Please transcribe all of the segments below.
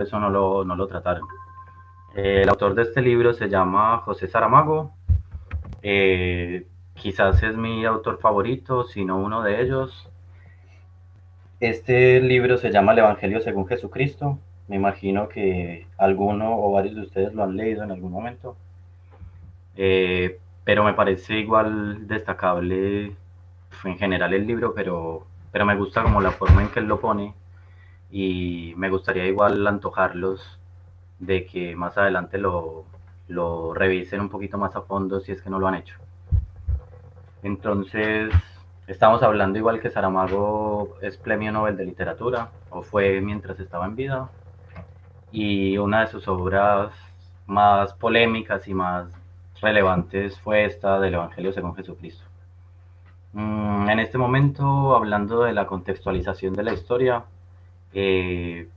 eso no lo trataron. El autor de este libro se llama José Saramago. Quizás es mi autor favorito, si no uno de ellos. Este libro se llama El Evangelio según Jesucristo. Me imagino que alguno o varios de ustedes lo han leído en algún momento. Pero me parece igual destacable en general el libro, pero me gusta como la forma en que él lo pone y me gustaría igual antojarlos de que más adelante lo revisen un poquito más a fondo si es que no lo han hecho. Entonces, estamos hablando igual que Saramago es premio Nobel de Literatura, o fue mientras estaba en vida, y una de sus obras más polémicas y más relevantes fue esta del Evangelio según Jesucristo. En este momento, hablando de la contextualización de la historia, eh,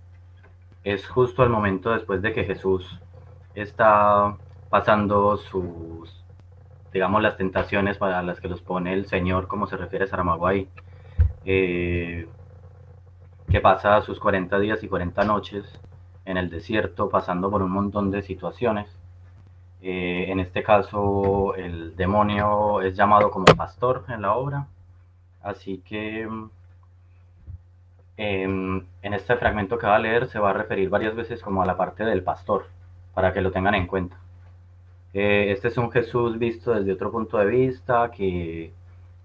es justo el momento después de que Jesús está pasando sus, digamos, las tentaciones para las que los pone el Señor, como se refiere a Saramago ahí, eh, que pasa sus 40 días y 40 noches en el desierto, pasando por un montón de situaciones. En este caso, el demonio es llamado como pastor en la obra, así que en este fragmento que va a leer se va a referir varias veces como a la parte del pastor, para que lo tengan en cuenta. Este es un Jesús visto desde otro punto de vista, que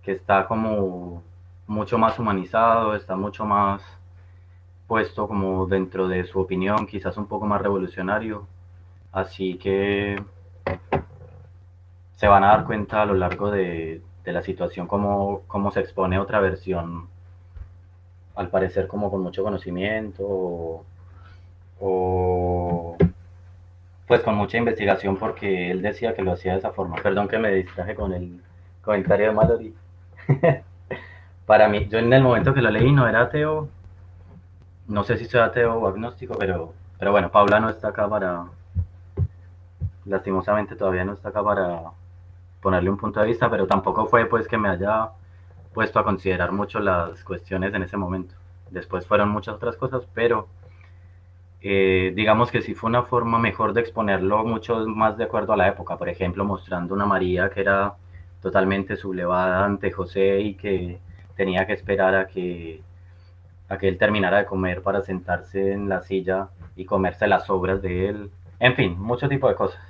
está como mucho más humanizado, está mucho más puesto como dentro de su opinión, quizás un poco más revolucionario. Así que se van a dar cuenta a lo largo de la situación cómo se expone otra versión, al parecer como con mucho conocimiento o pues con mucha investigación porque él decía que lo hacía de esa forma. Perdón que me distraje con el comentario de Mallory. Para mí, yo en el momento que lo leí no era ateo, no sé si soy ateo o agnóstico, pero bueno, Paula no está acá para, lastimosamente todavía no está acá para ponerle un punto de vista, pero tampoco fue pues que me haya puesto a considerar mucho las cuestiones en ese momento. Después fueron muchas otras cosas, pero digamos que sí fue una forma mejor de exponerlo, mucho más de acuerdo a la época. Por ejemplo, mostrando una María que era totalmente sublevada ante José y que tenía que esperar a que él terminara de comer para sentarse en la silla y comerse las sobras de él. En fin, mucho tipo de cosas.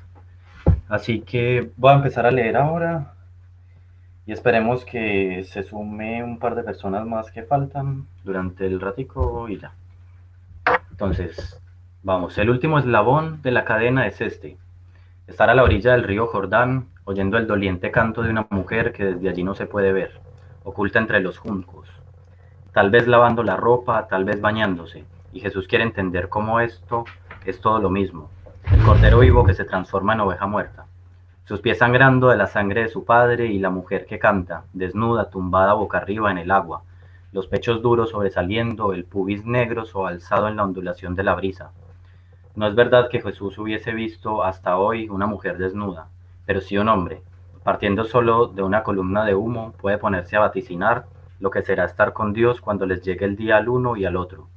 Así que voy a empezar a leer ahora y esperemos que se sume un par de personas más que faltan durante el ratico y ya. Entonces, vamos, el último eslabón de la cadena es este. Estar a la orilla del río Jordán, oyendo el doliente canto de una mujer que desde allí no se puede ver, oculta entre los juncos. Tal vez lavando la ropa, tal vez bañándose. Y Jesús quiere entender cómo esto es todo lo mismo. El cordero vivo que se transforma en oveja muerta. Sus pies sangrando de la sangre de su padre y la mujer que canta, desnuda, tumbada boca arriba en el agua, los pechos duros sobresaliendo, el pubis negro alzado en la ondulación de la brisa. No es verdad que Jesús hubiese visto hasta hoy una mujer desnuda, pero sí un hombre. Partiendo solo de una columna de humo, puede ponerse a vaticinar lo que será estar con Dios cuando les llegue el día al uno y al otro.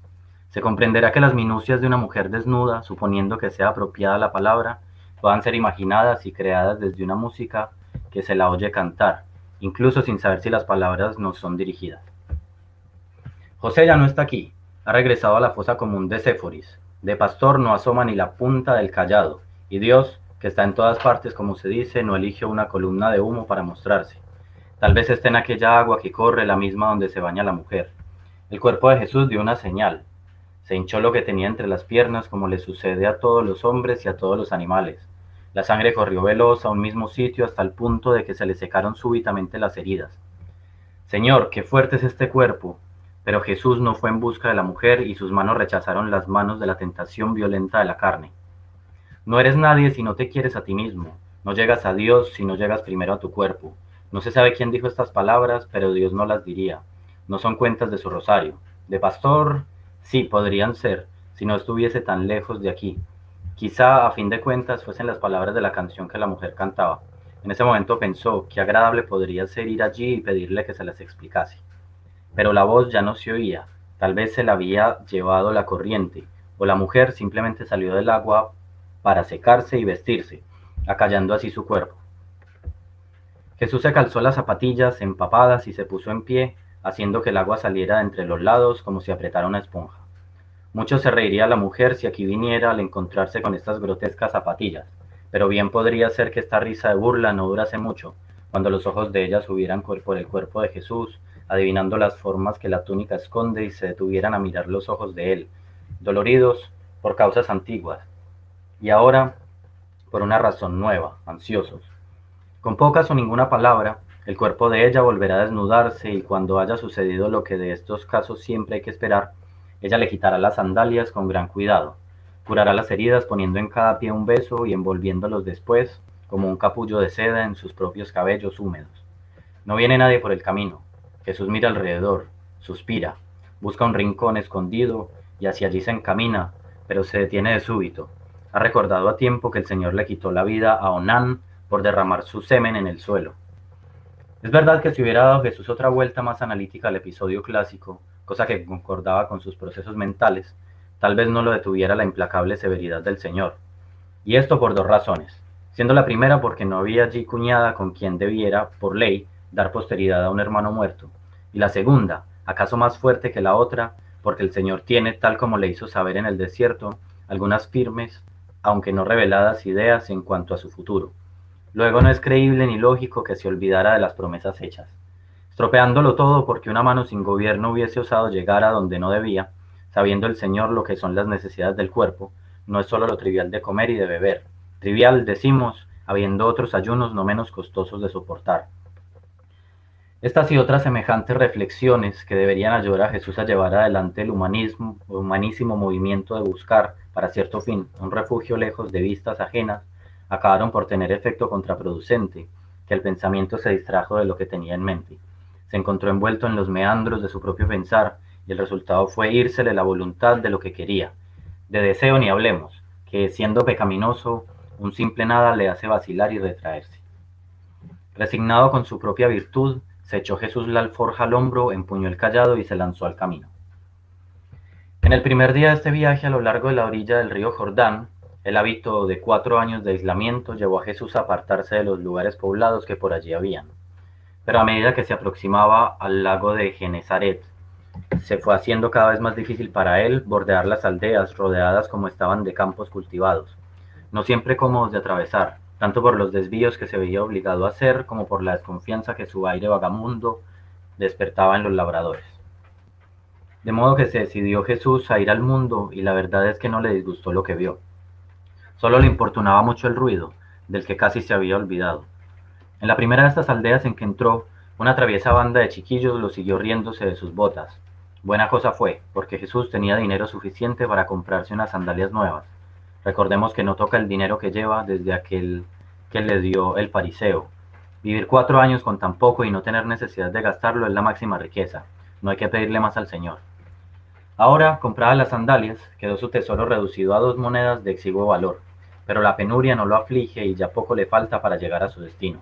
Se comprenderá que las minucias de una mujer desnuda, suponiendo que sea apropiada la palabra, puedan ser imaginadas y creadas desde una música que se la oye cantar, incluso sin saber si las palabras nos son dirigidas. José ya no está aquí, ha regresado a la fosa común de Séforis. De pastor no asoma ni la punta del cayado, y Dios, que está en todas partes como se dice, no elige una columna de humo para mostrarse. Tal vez esté en aquella agua que corre, la misma donde se baña la mujer. El cuerpo de Jesús dio una señal. Se hinchó lo que tenía entre las piernas, como le sucede a todos los hombres y a todos los animales. La sangre corrió veloz a un mismo sitio hasta el punto de que se le secaron súbitamente las heridas. Señor, qué fuerte es este cuerpo. Pero Jesús no fue en busca de la mujer y sus manos rechazaron las manos de la tentación violenta de la carne. No eres nadie si no te quieres a ti mismo. No llegas a Dios si no llegas primero a tu cuerpo. No se sabe quién dijo estas palabras, pero Dios no las diría. No son cuentas de su rosario. De pastor, sí, podrían ser, si no estuviese tan lejos de aquí. Quizá, a fin de cuentas, fuesen las palabras de la canción que la mujer cantaba. En ese momento pensó, qué agradable podría ser ir allí y pedirle que se las explicase. Pero la voz ya no se oía, tal vez se la había llevado la corriente, o la mujer simplemente salió del agua para secarse y vestirse, acallando así su cuerpo. Jesús se calzó las zapatillas empapadas y se puso en pie, haciendo que el agua saliera de entre los lados como si apretara una esponja. Mucho se reiría la mujer si aquí viniera al encontrarse con estas grotescas zapatillas, pero bien podría ser que esta risa de burla no durase mucho, cuando los ojos de ella subieran por el cuerpo de Jesús, adivinando las formas que la túnica esconde y se detuvieran a mirar los ojos de él, doloridos por causas antiguas, y ahora por una razón nueva, ansiosos. Con pocas o ninguna palabra, el cuerpo de ella volverá a desnudarse y cuando haya sucedido lo que de estos casos siempre hay que esperar, ella le quitará las sandalias con gran cuidado, curará las heridas poniendo en cada pie un beso y envolviéndolos después, como un capullo de seda en sus propios cabellos húmedos. No viene nadie por el camino. Jesús mira alrededor, suspira, busca un rincón escondido y hacia allí se encamina, pero se detiene de súbito. Ha recordado a tiempo que el Señor le quitó la vida a Onán por derramar su semen en el suelo. Es verdad que si hubiera dado Jesús otra vuelta más analítica al episodio clásico, cosa que concordaba con sus procesos mentales, tal vez no lo detuviera la implacable severidad del Señor. Y esto por dos razones, siendo la primera porque no había allí cuñada con quien debiera, por ley, dar posteridad a un hermano muerto, y la segunda, acaso más fuerte que la otra, porque el Señor tiene, tal como le hizo saber en el desierto, algunas firmes, aunque no reveladas ideas en cuanto a su futuro. Luego no es creíble ni lógico que se olvidara de las promesas hechas, estropeándolo todo porque una mano sin gobierno hubiese osado llegar a donde no debía, sabiendo el Señor lo que son las necesidades del cuerpo, no es solo lo trivial de comer y de beber. Trivial, decimos, habiendo otros ayunos no menos costosos de soportar. Estas y otras semejantes reflexiones que deberían ayudar a Jesús a llevar adelante el humanísimo movimiento de buscar, para cierto fin, un refugio lejos de vistas ajenas, acabaron por tener efecto contraproducente, que el pensamiento se distrajo de lo que tenía en mente. Se encontró envuelto en los meandros de su propio pensar, y el resultado fue írsele la voluntad de lo que quería. De deseo ni hablemos, que siendo pecaminoso, un simple nada le hace vacilar y retraerse. Resignado con su propia virtud, se echó Jesús la alforja al hombro, empuñó el cayado y se lanzó al camino. En el primer día de este viaje a lo largo de la orilla del río Jordán, el hábito de 4 años de aislamiento llevó a Jesús a apartarse de los lugares poblados que por allí habían. Pero a medida que se aproximaba al lago de Genezaret, se fue haciendo cada vez más difícil para él bordear las aldeas, rodeadas como estaban de campos cultivados, no siempre cómodos de atravesar, tanto por los desvíos que se veía obligado a hacer como por la desconfianza que su aire vagamundo despertaba en los labradores. De modo que se decidió Jesús a ir al mundo y la verdad es que no le disgustó lo que vio. Solo le importunaba mucho el ruido, del que casi se había olvidado. En la primera de estas aldeas en que entró, una traviesa banda de chiquillos lo siguió riéndose de sus botas. Buena cosa fue, porque Jesús tenía dinero suficiente para comprarse unas sandalias nuevas. Recordemos que no toca el dinero que lleva desde aquel que le dio el fariseo. Vivir 4 años con tan poco y no tener necesidad de gastarlo es la máxima riqueza. No hay que pedirle más al Señor. Ahora, compradas las sandalias, quedó su tesoro reducido a 2 monedas de exiguo valor, pero la penuria no lo aflige y ya poco le falta para llegar a su destino.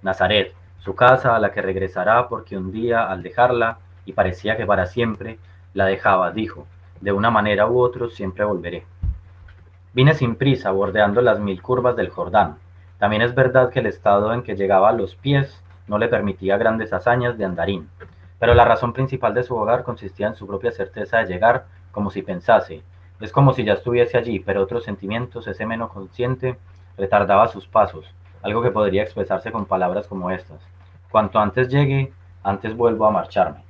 Nazaret, su casa a la que regresará porque un día, al dejarla, y parecía que para siempre, la dejaba, dijo, de una manera u otra siempre volveré. Vine sin prisa, bordeando las 1000 curvas del Jordán. También es verdad que el estado en que llegaba a los pies no le permitía grandes hazañas de andarín, pero la razón principal de su hogar consistía en su propia certeza de llegar, como si pensase, es como si ya estuviese allí, pero otros sentimientos, ese menos consciente, retardaba sus pasos, algo que podría expresarse con palabras como estas: cuanto antes llegue, antes vuelvo a marcharme.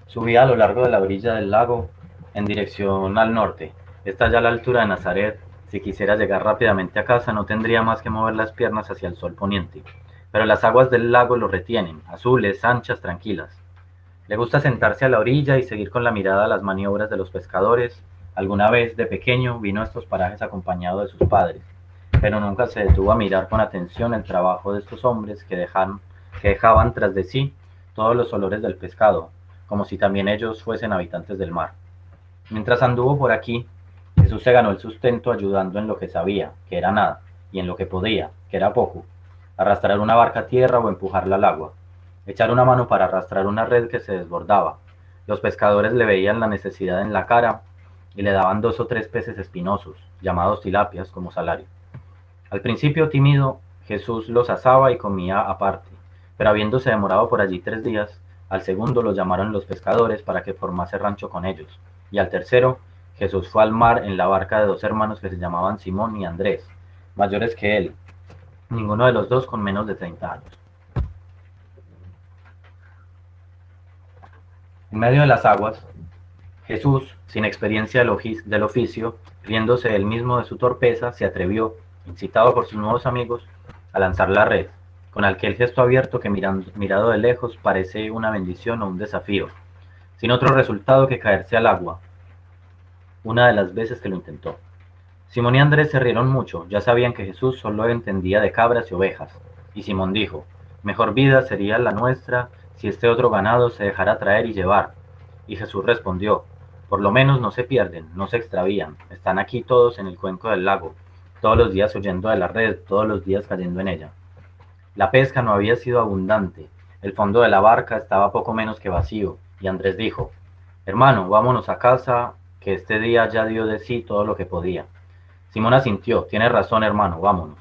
Subía a lo largo de la orilla del lago, en dirección al norte. Está ya a la altura de Nazaret. Si quisiera llegar rápidamente a casa, no tendría más que mover las piernas hacia el sol poniente. Pero las aguas del lago lo retienen, azules, anchas, tranquilas. Le gusta sentarse a la orilla y seguir con la mirada las maniobras de los pescadores. Alguna vez, de pequeño, vino a estos parajes acompañado de sus padres, pero nunca se detuvo a mirar con atención el trabajo de estos hombres que dejaban tras de sí todos los olores del pescado, como si también ellos fuesen habitantes del mar. Mientras anduvo por aquí, Jesús se ganó el sustento ayudando en lo que sabía, que era nada, y en lo que podía, que era poco: arrastrar una barca a tierra o empujarla al agua, echar una mano para arrastrar una red que se desbordaba, Los pescadores le veían la necesidad en la cara y le daban 2 o 3 peces espinosos, llamados tilapias, como salario. Al principio tímido, Jesús los asaba y comía aparte, pero habiéndose demorado por allí 3 días, al segundo lo llamaron los pescadores para que formase rancho con ellos, y al tercero, Jesús fue al mar en la barca de 2 hermanos que se llamaban Simón y Andrés, mayores que él, ninguno de los dos con menos de 30 años. En medio de las aguas, Jesús, sin experiencia del oficio, riéndose él mismo de su torpeza, se atrevió, incitado por sus nuevos amigos, a lanzar la red, con aquel gesto abierto que mirado de lejos parece una bendición o un desafío, sin otro resultado que caerse al agua, una de las veces que lo intentó. Simón y Andrés se rieron mucho, ya sabían que Jesús solo entendía de cabras y ovejas, y Simón dijo, mejor vida sería la nuestra si este otro ganado se dejara traer y llevar. Y Jesús respondió, por lo menos no se pierden, no se extravían, están aquí todos en el cuenco del lago, todos los días huyendo de la red, todos los días cayendo en ella. La pesca no había sido abundante, el fondo de la barca estaba poco menos que vacío, y Andrés dijo, hermano, vámonos a casa, que este día ya dio de sí todo lo que podía. Simón asintió, tienes razón, hermano, vámonos.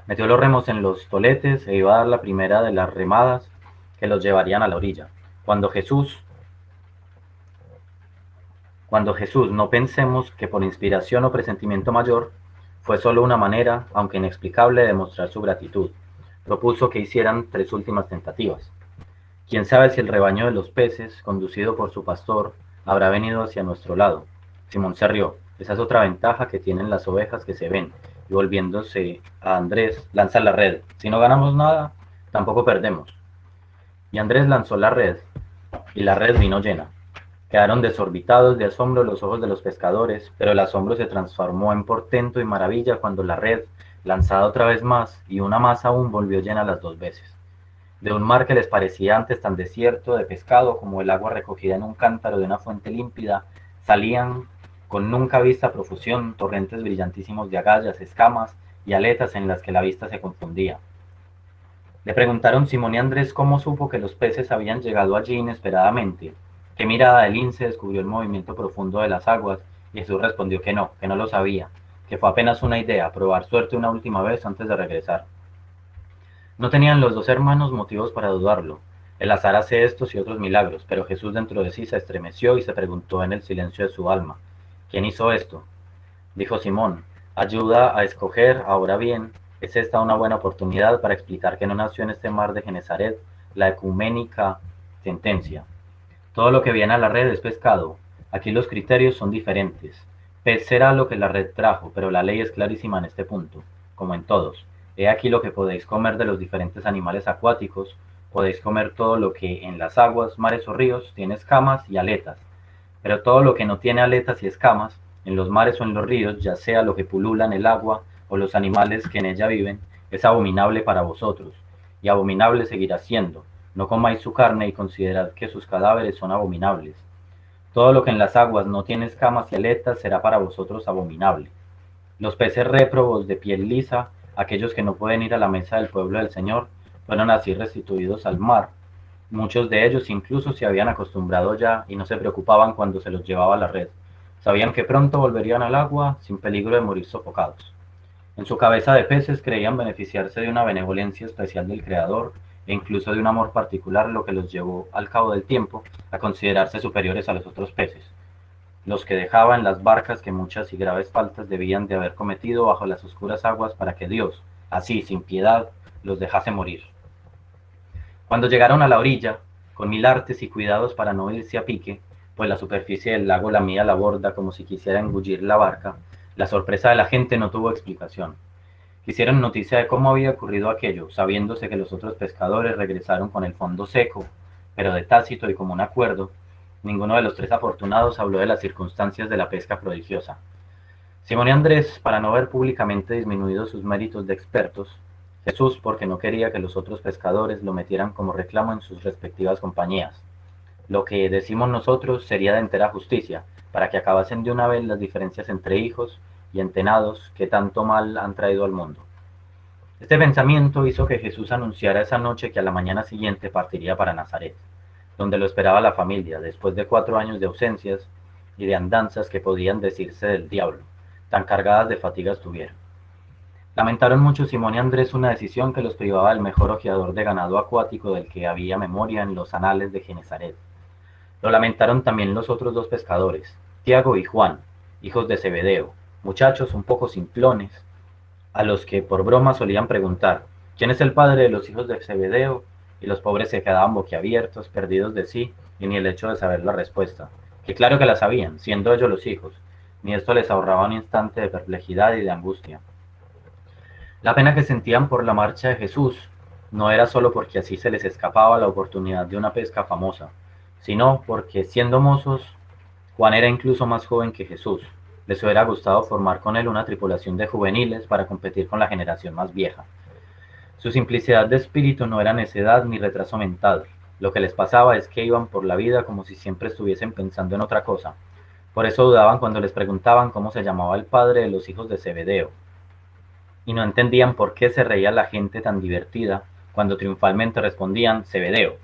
Metió los remos en los toletes e iba a dar la primera de las remadas que los llevarían a la orilla. Cuando Jesús, no pensemos que por inspiración o presentimiento mayor, fue solo una manera, aunque inexplicable, de demostrar su gratitud. Propuso que hicieran 3 últimas tentativas. Quién sabe si el rebaño de los peces, conducido por su pastor, habrá venido hacia nuestro lado. Simón se rió. Esa es otra ventaja que tienen las ovejas que se ven. Y volviéndose a Andrés, lanza la red. Si no ganamos nada, tampoco perdemos. Y Andrés lanzó la red, y la red vino llena. Quedaron desorbitados de asombro los ojos de los pescadores, pero el asombro se transformó en portento y maravilla cuando la red, lanzada otra vez más, y una más aún, volvió llena las 2 veces. De un mar que les parecía antes tan desierto de pescado como el agua recogida en un cántaro de una fuente límpida, salían con nunca vista profusión torrentes brillantísimos de agallas, escamas y aletas en las que la vista se confundía. Le preguntaron Simón y Andrés cómo supo que los peces habían llegado allí inesperadamente, qué mirada de lince descubrió el movimiento profundo de las aguas, y Jesús respondió que no lo sabía, que fue apenas una idea, probar suerte una última vez antes de regresar. No tenían los 2 hermanos motivos para dudarlo. El azar hace estos y otros milagros, pero Jesús dentro de sí se estremeció y se preguntó en el silencio de su alma, ¿quién hizo esto? Dijo Simón, ayuda a escoger, ahora bien, ¿es esta una buena oportunidad para explicar que no nació en este mar de Genezaret la ecuménica sentencia? Todo lo que viene a la red es pescado. Aquí los criterios son diferentes. Pez será lo que la red trajo, pero la ley es clarísima en este punto, como en todos. He aquí lo que podéis comer de los diferentes animales acuáticos, podéis comer todo lo que en las aguas, mares o ríos tiene escamas y aletas, pero todo lo que no tiene aletas y escamas, en los mares o en los ríos, ya sea lo que pulula en el agua o los animales que en ella viven, es abominable para vosotros, y abominable seguirá siendo. No comáis su carne y considerad que sus cadáveres son abominables. Todo lo que en las aguas no tiene escamas y aletas será para vosotros abominable. Los peces réprobos de piel lisa, aquellos que no pueden ir a la mesa del pueblo del Señor, fueron así restituidos al mar. Muchos de ellos incluso se habían acostumbrado ya y no se preocupaban cuando se los llevaba a la red. Sabían que pronto volverían al agua sin peligro de morir sofocados. En su cabeza de peces creían beneficiarse de una benevolencia especial del Creador e incluso de un amor particular, lo que los llevó al cabo del tiempo a considerarse superiores a los otros peces, los que dejaban las barcas que muchas y graves faltas debían de haber cometido bajo las oscuras aguas para que Dios, así sin piedad, los dejase morir. Cuando llegaron a la orilla, con mil artes y cuidados para no irse a pique, pues la superficie del lago lamía la borda como si quisiera engullir la barca, la sorpresa de la gente no tuvo explicación. Quisieron noticia de cómo había ocurrido aquello, sabiéndose que los otros pescadores regresaron con el fondo seco, pero de tácito y común acuerdo, ninguno de los 3 afortunados habló de las circunstancias de la pesca prodigiosa. Simón y Andrés, para no ver públicamente disminuidos sus méritos de expertos, Jesús, porque no quería que los otros pescadores lo metieran como reclamo en sus respectivas compañías. Lo que decimos nosotros sería de entera justicia, para que acabasen de una vez las diferencias entre hijos y entenados que tanto mal han traído al mundo. Este pensamiento hizo que Jesús anunciara esa noche que a la mañana siguiente partiría para Nazaret. donde lo esperaba la familia, después de 4 años de ausencias y de andanzas que podían decirse del diablo, tan cargadas de fatiga estuvieron. Lamentaron mucho Simón y Andrés una decisión que los privaba del mejor ojeador de ganado acuático del que había memoria en los anales de Genesaret. Lo lamentaron también los otros dos pescadores, Tiago y Juan, hijos de Zebedeo, muchachos un poco simplones, a los que por broma solían preguntar, ¿quién es el padre de los hijos de Zebedeo? Y los pobres se quedaban boquiabiertos, perdidos de sí, y ni el hecho de saber la respuesta, que claro que la sabían, siendo ellos los hijos, ni esto les ahorraba un instante de perplejidad y de angustia. La pena que sentían por la marcha de Jesús no era solo porque así se les escapaba la oportunidad de una pesca famosa, sino porque, siendo mozos, Juan era incluso más joven que Jesús. Les hubiera gustado formar con él una tripulación de juveniles para competir con la generación más vieja. Su simplicidad de espíritu no era necedad ni retraso mental. Lo que les pasaba es que iban por la vida como si siempre estuviesen pensando en otra cosa. Por eso dudaban cuando les preguntaban cómo se llamaba el padre de los hijos de Zebedeo. Y no entendían por qué se reía la gente tan divertida cuando triunfalmente respondían Zebedeo.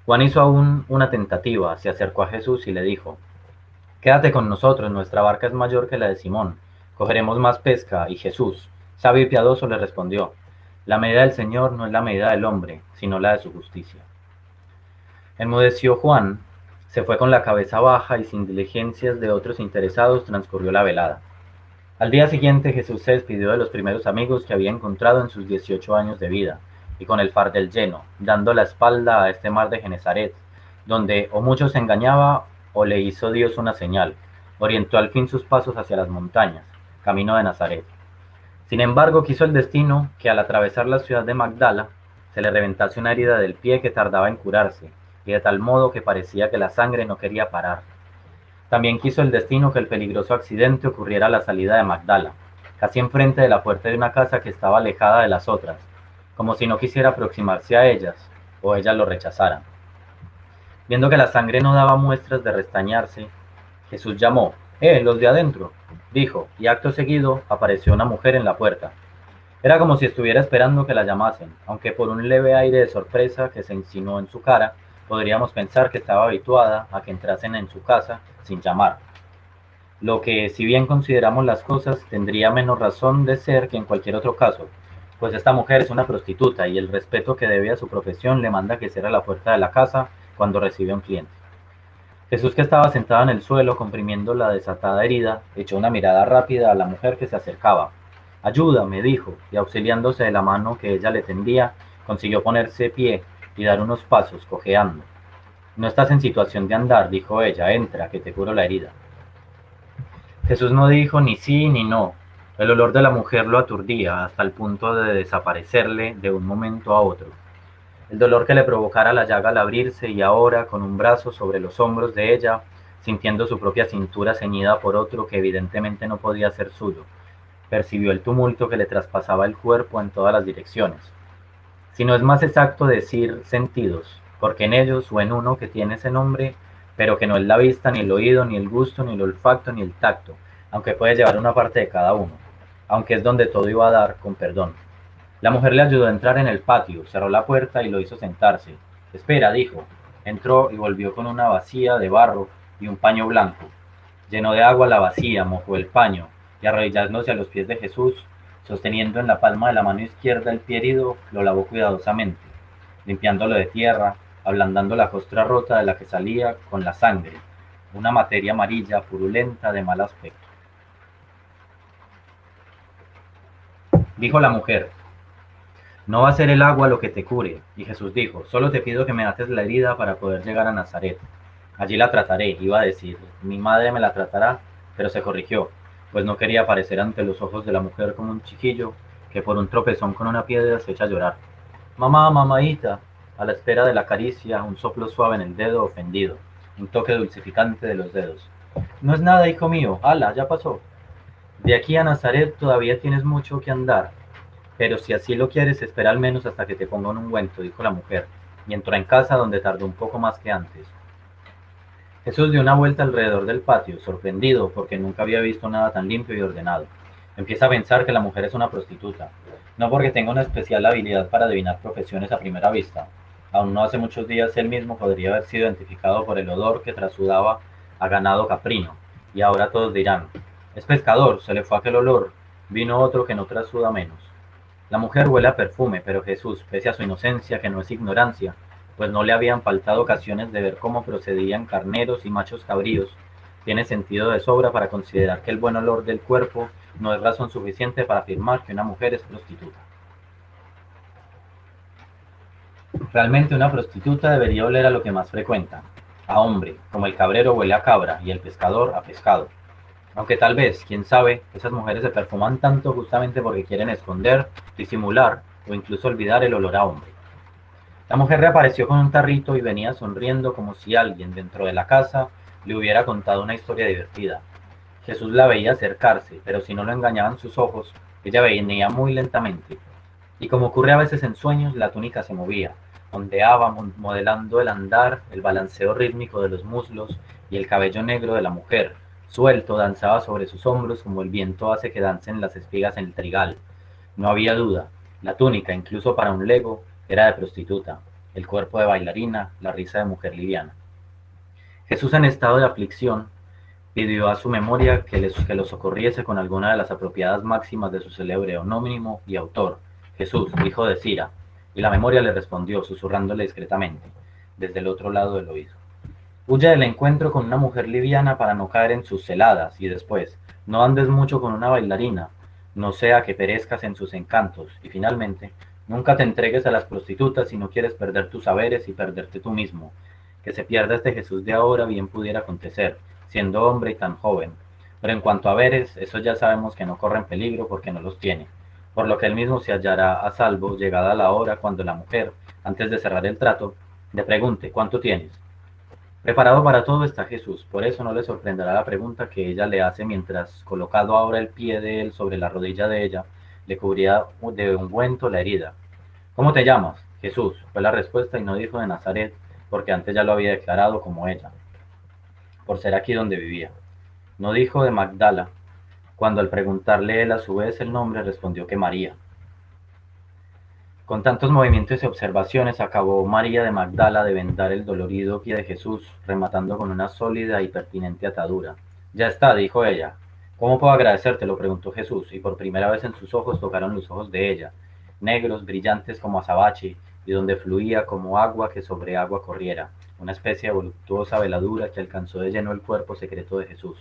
Juan hizo aún una tentativa, se acercó a Jesús y le dijo, quédate con nosotros, nuestra barca es mayor que la de Simón, cogeremos más pesca. Y Jesús, sabio y piadoso, le respondió, la medida del Señor no es la medida del hombre, sino la de su justicia. Enmudeció Juan, se fue con la cabeza baja y sin diligencias de otros interesados transcurrió la velada. Al día siguiente Jesús se despidió de los primeros amigos que había encontrado en sus 18 años de vida, y con el fardel lleno, dando la espalda a este mar de Genesaret, donde o mucho se engañaba o le hizo Dios una señal, orientó al fin sus pasos hacia las montañas, camino de Nazaret. Sin embargo, quiso el destino que al atravesar la ciudad de Magdala, se le reventase una herida del pie que tardaba en curarse, y de tal modo que parecía que la sangre no quería parar. También quiso el destino que el peligroso accidente ocurriera a la salida de Magdala, casi enfrente de la puerta de una casa que estaba alejada de las otras, como si no quisiera aproximarse a ellas, o ellas lo rechazaran. Viendo que la sangre no daba muestras de restañarse, Jesús llamó, los de adentro, dijo, y acto seguido apareció una mujer en la puerta. Era como si estuviera esperando que la llamasen, aunque por un leve aire de sorpresa que se insinuó en su cara, podríamos pensar que estaba habituada a que entrasen en su casa sin llamar. Lo que, si bien consideramos las cosas, tendría menos razón de ser que en cualquier otro caso, pues esta mujer es una prostituta y el respeto que debe a su profesión le manda que cierre la puerta de la casa cuando recibe a un cliente. Jesús, que estaba sentado en el suelo comprimiendo la desatada herida, echó una mirada rápida a la mujer que se acercaba. Ayuda, me dijo, y auxiliándose de la mano que ella le tendía, consiguió ponerse de pie y dar unos pasos, cojeando. No estás en situación de andar, dijo ella, entra, que te curo la herida. Jesús no dijo ni sí ni no. El olor de la mujer lo aturdía hasta el punto de desaparecerle de un momento a otro. El dolor que le provocara la llaga al abrirse y ahora, con un brazo sobre los hombros de ella, sintiendo su propia cintura ceñida por otro que evidentemente no podía ser suyo, percibió el tumulto que le traspasaba el cuerpo en todas las direcciones. Si no es más exacto decir sentidos, porque en ellos o en uno que tiene ese nombre, pero que no es la vista, ni el oído, ni el gusto, ni el olfato, ni el tacto, aunque puede llevar una parte de cada uno, aunque es donde todo iba a dar, con perdón. La mujer le ayudó a entrar en el patio, cerró la puerta y lo hizo sentarse. Espera, dijo. Entró y volvió con una vasija de barro y un paño blanco. Llenó de agua la vasija, mojó el paño, y arrodillándose a los pies de Jesús, sosteniendo en la palma de la mano izquierda el pie herido, lo lavó cuidadosamente, limpiándolo de tierra, ablandando la costra rota de la que salía con la sangre, una materia amarilla, purulenta, de mal aspecto. Dijo la mujer, no va a ser el agua lo que te cure. Y Jesús dijo, solo te pido que me ates la herida para poder llegar a Nazaret. Allí la trataré, iba a decir, mi madre me la tratará, pero se corrigió, pues no quería aparecer ante los ojos de la mujer como un chiquillo que por un tropezón con una piedra se echa a llorar. Mamá, mamaíta, a la espera de la caricia, un soplo suave en el dedo ofendido, un toque dulcificante de los dedos. No es nada, hijo mío, ala, ya pasó. De aquí a Nazaret todavía tienes mucho que andar, pero si así lo quieres, espera al menos hasta que te ponga un ungüento, dijo la mujer, y entró en casa donde tardó un poco más que antes. Jesús dio una vuelta alrededor del patio, sorprendido porque nunca había visto nada tan limpio y ordenado. Empieza a pensar que la mujer es una prostituta, no porque tenga una especial habilidad para adivinar profesiones a primera vista, Aún no hace muchos días él mismo podría haber sido identificado por el olor que trasudaba a ganado caprino, y ahora todos dirán, es pescador, se le fue aquel olor, vino otro que no trasuda menos. La mujer huele a perfume, pero Jesús, pese a su inocencia, que no es ignorancia, pues no le habían faltado ocasiones de ver cómo procedían carneros y machos cabríos, tiene sentido de sobra para considerar que el buen olor del cuerpo no es razón suficiente para afirmar que una mujer es prostituta. Realmente una prostituta debería oler a lo que más frecuenta, a hombre, como el cabrero huele a cabra y el pescador a pescado. Aunque tal vez, quién sabe, esas mujeres se perfuman tanto justamente porque quieren esconder, disimular o incluso olvidar el olor a hombre. La mujer reapareció con un tarrito y venía sonriendo como si alguien dentro de la casa le hubiera contado una historia divertida. Jesús la veía acercarse, pero si no lo engañaban sus ojos, ella venía muy lentamente, y como ocurre a veces en sueños, la túnica se movía, ondeaba modelando el andar, el balanceo rítmico de los muslos, y el cabello negro de la mujer, suelto, danzaba sobre sus hombros como el viento hace que dancen las espigas en el trigal. No había duda, la túnica, incluso para un lego, era de prostituta, el cuerpo de bailarina, la risa de mujer liviana. Jesús, en estado de aflicción, pidió a su memoria que lo socorriese con alguna de las apropiadas máximas de su célebre homónimo y autor, Jesús, hijo de Cira, y la memoria le respondió, susurrándole discretamente, desde el otro lado del oído. Huye del encuentro con una mujer liviana para no caer en sus celadas, y después, no andes mucho con una bailarina, no sea que perezcas en sus encantos, y finalmente, nunca te entregues a las prostitutas si no quieres perder tus saberes y perderte tú mismo. Que se pierda este Jesús de ahora bien pudiera acontecer, siendo hombre y tan joven. Pero en cuanto a veres, esos ya sabemos que no corren peligro porque no los tiene, por lo que él mismo se hallará a salvo llegada la hora cuando la mujer, antes de cerrar el trato, le pregunte ¿cuánto tienes? Preparado para todo está Jesús, por eso no le sorprenderá la pregunta que ella le hace mientras, colocado ahora el pie de él sobre la rodilla de ella, le cubría de ungüento la herida. ¿Cómo te llamas? Jesús, fue la respuesta y no dijo de Nazaret, porque antes ya lo había declarado como ella, por ser aquí donde vivía. No dijo de Magdala, cuando al preguntarle él a su vez el nombre respondió que María. Con tantos movimientos y observaciones acabó María de Magdala de vendar el dolorido pie de Jesús, rematando con una sólida y pertinente atadura. Ya está, dijo ella. ¿Cómo puedo agradecerte? Lo preguntó Jesús, y por primera vez en sus ojos tocaron los ojos de ella, negros, brillantes como azabache, y donde fluía como agua que sobre agua corriera, una especie de voluptuosa veladura que alcanzó de lleno el cuerpo secreto de Jesús.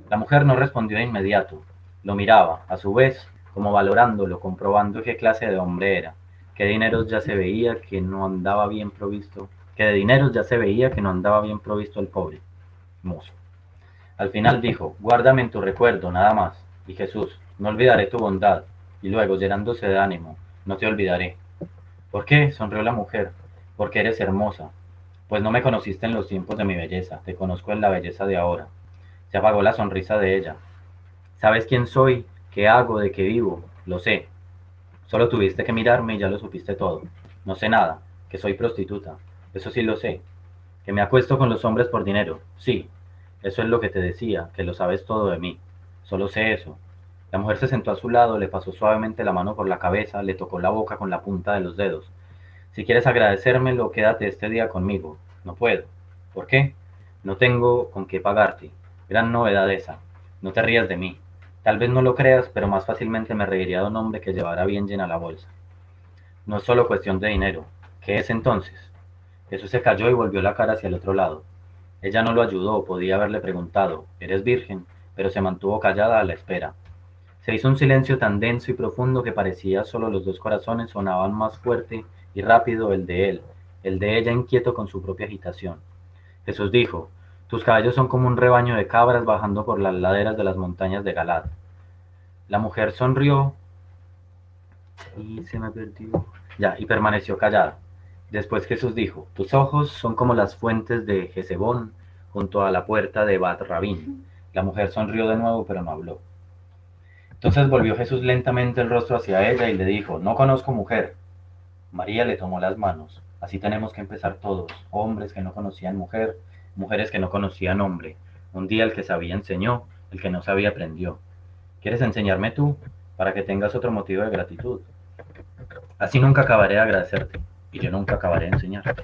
La mujer no respondió de inmediato, lo miraba, a su vez, como valorándolo, comprobando qué clase de hombre era, que dineros ya se veía que no andaba bien provisto, que de dineros ya se veía que no andaba bien provisto el pobre mozo. Al final dijo, guárdame en tu recuerdo, nada más. Y Jesús, no olvidaré tu bondad. Y luego, llenándose de ánimo, no te olvidaré. ¿Por qué? Sonrió la mujer. Porque eres hermosa. Pues no me conociste en los tiempos de mi belleza, te conozco en la belleza de ahora. Se apagó la sonrisa de ella. ¿Sabes quién soy? ¿Qué hago? ¿De qué vivo? Lo sé. Solo tuviste que mirarme y ya lo supiste todo. No sé nada, que soy prostituta. Eso sí lo sé. Que me acuesto con los hombres por dinero. Sí, eso es lo que te decía, que lo sabes todo de mí. Solo sé eso. La mujer se sentó a su lado, le pasó suavemente la mano por la cabeza, le tocó la boca con la punta de los dedos. Si quieres agradecérmelo, quédate este día conmigo. No puedo. ¿Por qué? No tengo con qué pagarte. Gran novedad esa. No te rías de mí. Tal vez no lo creas, pero más fácilmente me reiría de un hombre que llevara bien llena la bolsa. No es solo cuestión de dinero. ¿Qué es entonces? Jesús se cayó y volvió la cara hacia el otro lado. Ella no lo ayudó, podía haberle preguntado, ¿eres virgen? Pero se mantuvo callada a la espera. Se hizo un silencio tan denso y profundo que parecía solo los dos corazones sonaban más fuerte y rápido el de él, el de ella inquieto con su propia agitación. Jesús dijo, tus cabellos son como un rebaño de cabras bajando por las laderas de las montañas de Galad. La mujer sonrió y se me perdió. Ya, y permaneció callada. Después Jesús dijo, tus ojos son como las fuentes de Jezebón junto a la puerta de Bat Rabín. La mujer sonrió de nuevo, pero no habló. Entonces volvió Jesús lentamente el rostro hacia ella y le dijo, no conozco mujer. María le tomó las manos. Así tenemos que empezar todos, hombres que no conocían mujer, mujeres que no conocían hombre. Un día el que sabía enseñó, el que no sabía aprendió. ¿Quieres enseñarme tú? Para que tengas otro motivo de gratitud. Así nunca acabaré de agradecerte. y yo nunca acabaré de enseñarte.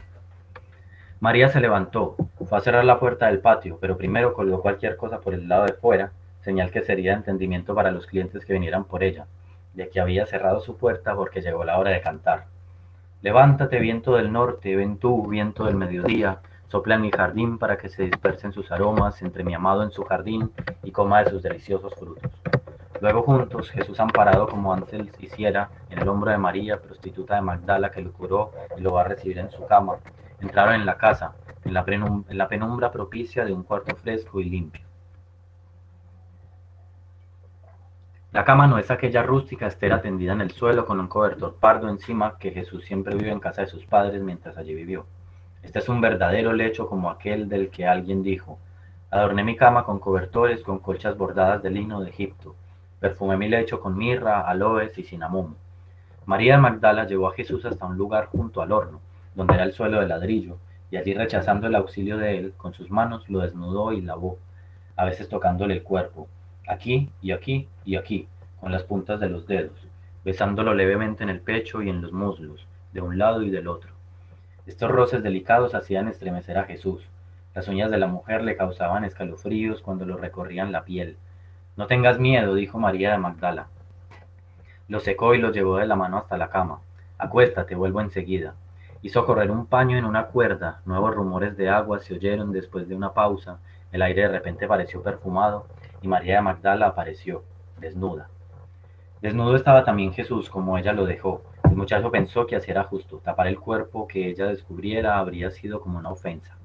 María se levantó, fue a cerrar la puerta del patio, pero primero colgó cualquier cosa por el lado de fuera, señal que sería de entendimiento para los clientes que vinieran por ella, de que había cerrado su puerta porque llegó la hora de cantar. Levántate, viento del norte, ven tú, viento del mediodía, sopla en mi jardín para que se dispersen sus aromas entre mi amado en su jardín y coma de sus deliciosos frutos. Luego juntos, Jesús amparado como antes hiciera en el hombro de María, prostituta de Magdala, que lo curó y lo va a recibir en su cama, entraron en la casa, en la penumbra propicia de un cuarto fresco y limpio. La cama no es aquella rústica estera tendida en el suelo con un cobertor pardo encima que Jesús siempre vivió en casa de sus padres mientras allí vivió. Este es un verdadero lecho como aquel del que alguien dijo: adorné mi cama con cobertores, con colchas bordadas de lino de Egipto. Perfumé mi lecho con mirra, aloes y cinnamón. María de Magdala llevó a Jesús hasta un lugar junto al horno, donde era el suelo de ladrillo, y allí, rechazando el auxilio de él, con sus manos lo desnudó y lavó, a veces tocándole el cuerpo, aquí y aquí y aquí, con las puntas de los dedos, besándolo levemente en el pecho y en los muslos, de un lado y del otro. Estos roces delicados hacían estremecer a Jesús. Las uñas de la mujer le causaban escalofríos cuando lo recorrían la piel. No tengas miedo, dijo María de Magdala. Lo secó y lo llevó de la mano hasta la cama. Acuéstate, vuelvo enseguida. Hizo correr un paño en una cuerda. Nuevos rumores de agua se oyeron después de una pausa. El aire de repente pareció perfumado y María de Magdala apareció, desnuda. Desnudo estaba también Jesús, como ella lo dejó. El muchacho pensó que así era justo. Tapar el cuerpo que ella descubriera habría sido como una ofensa.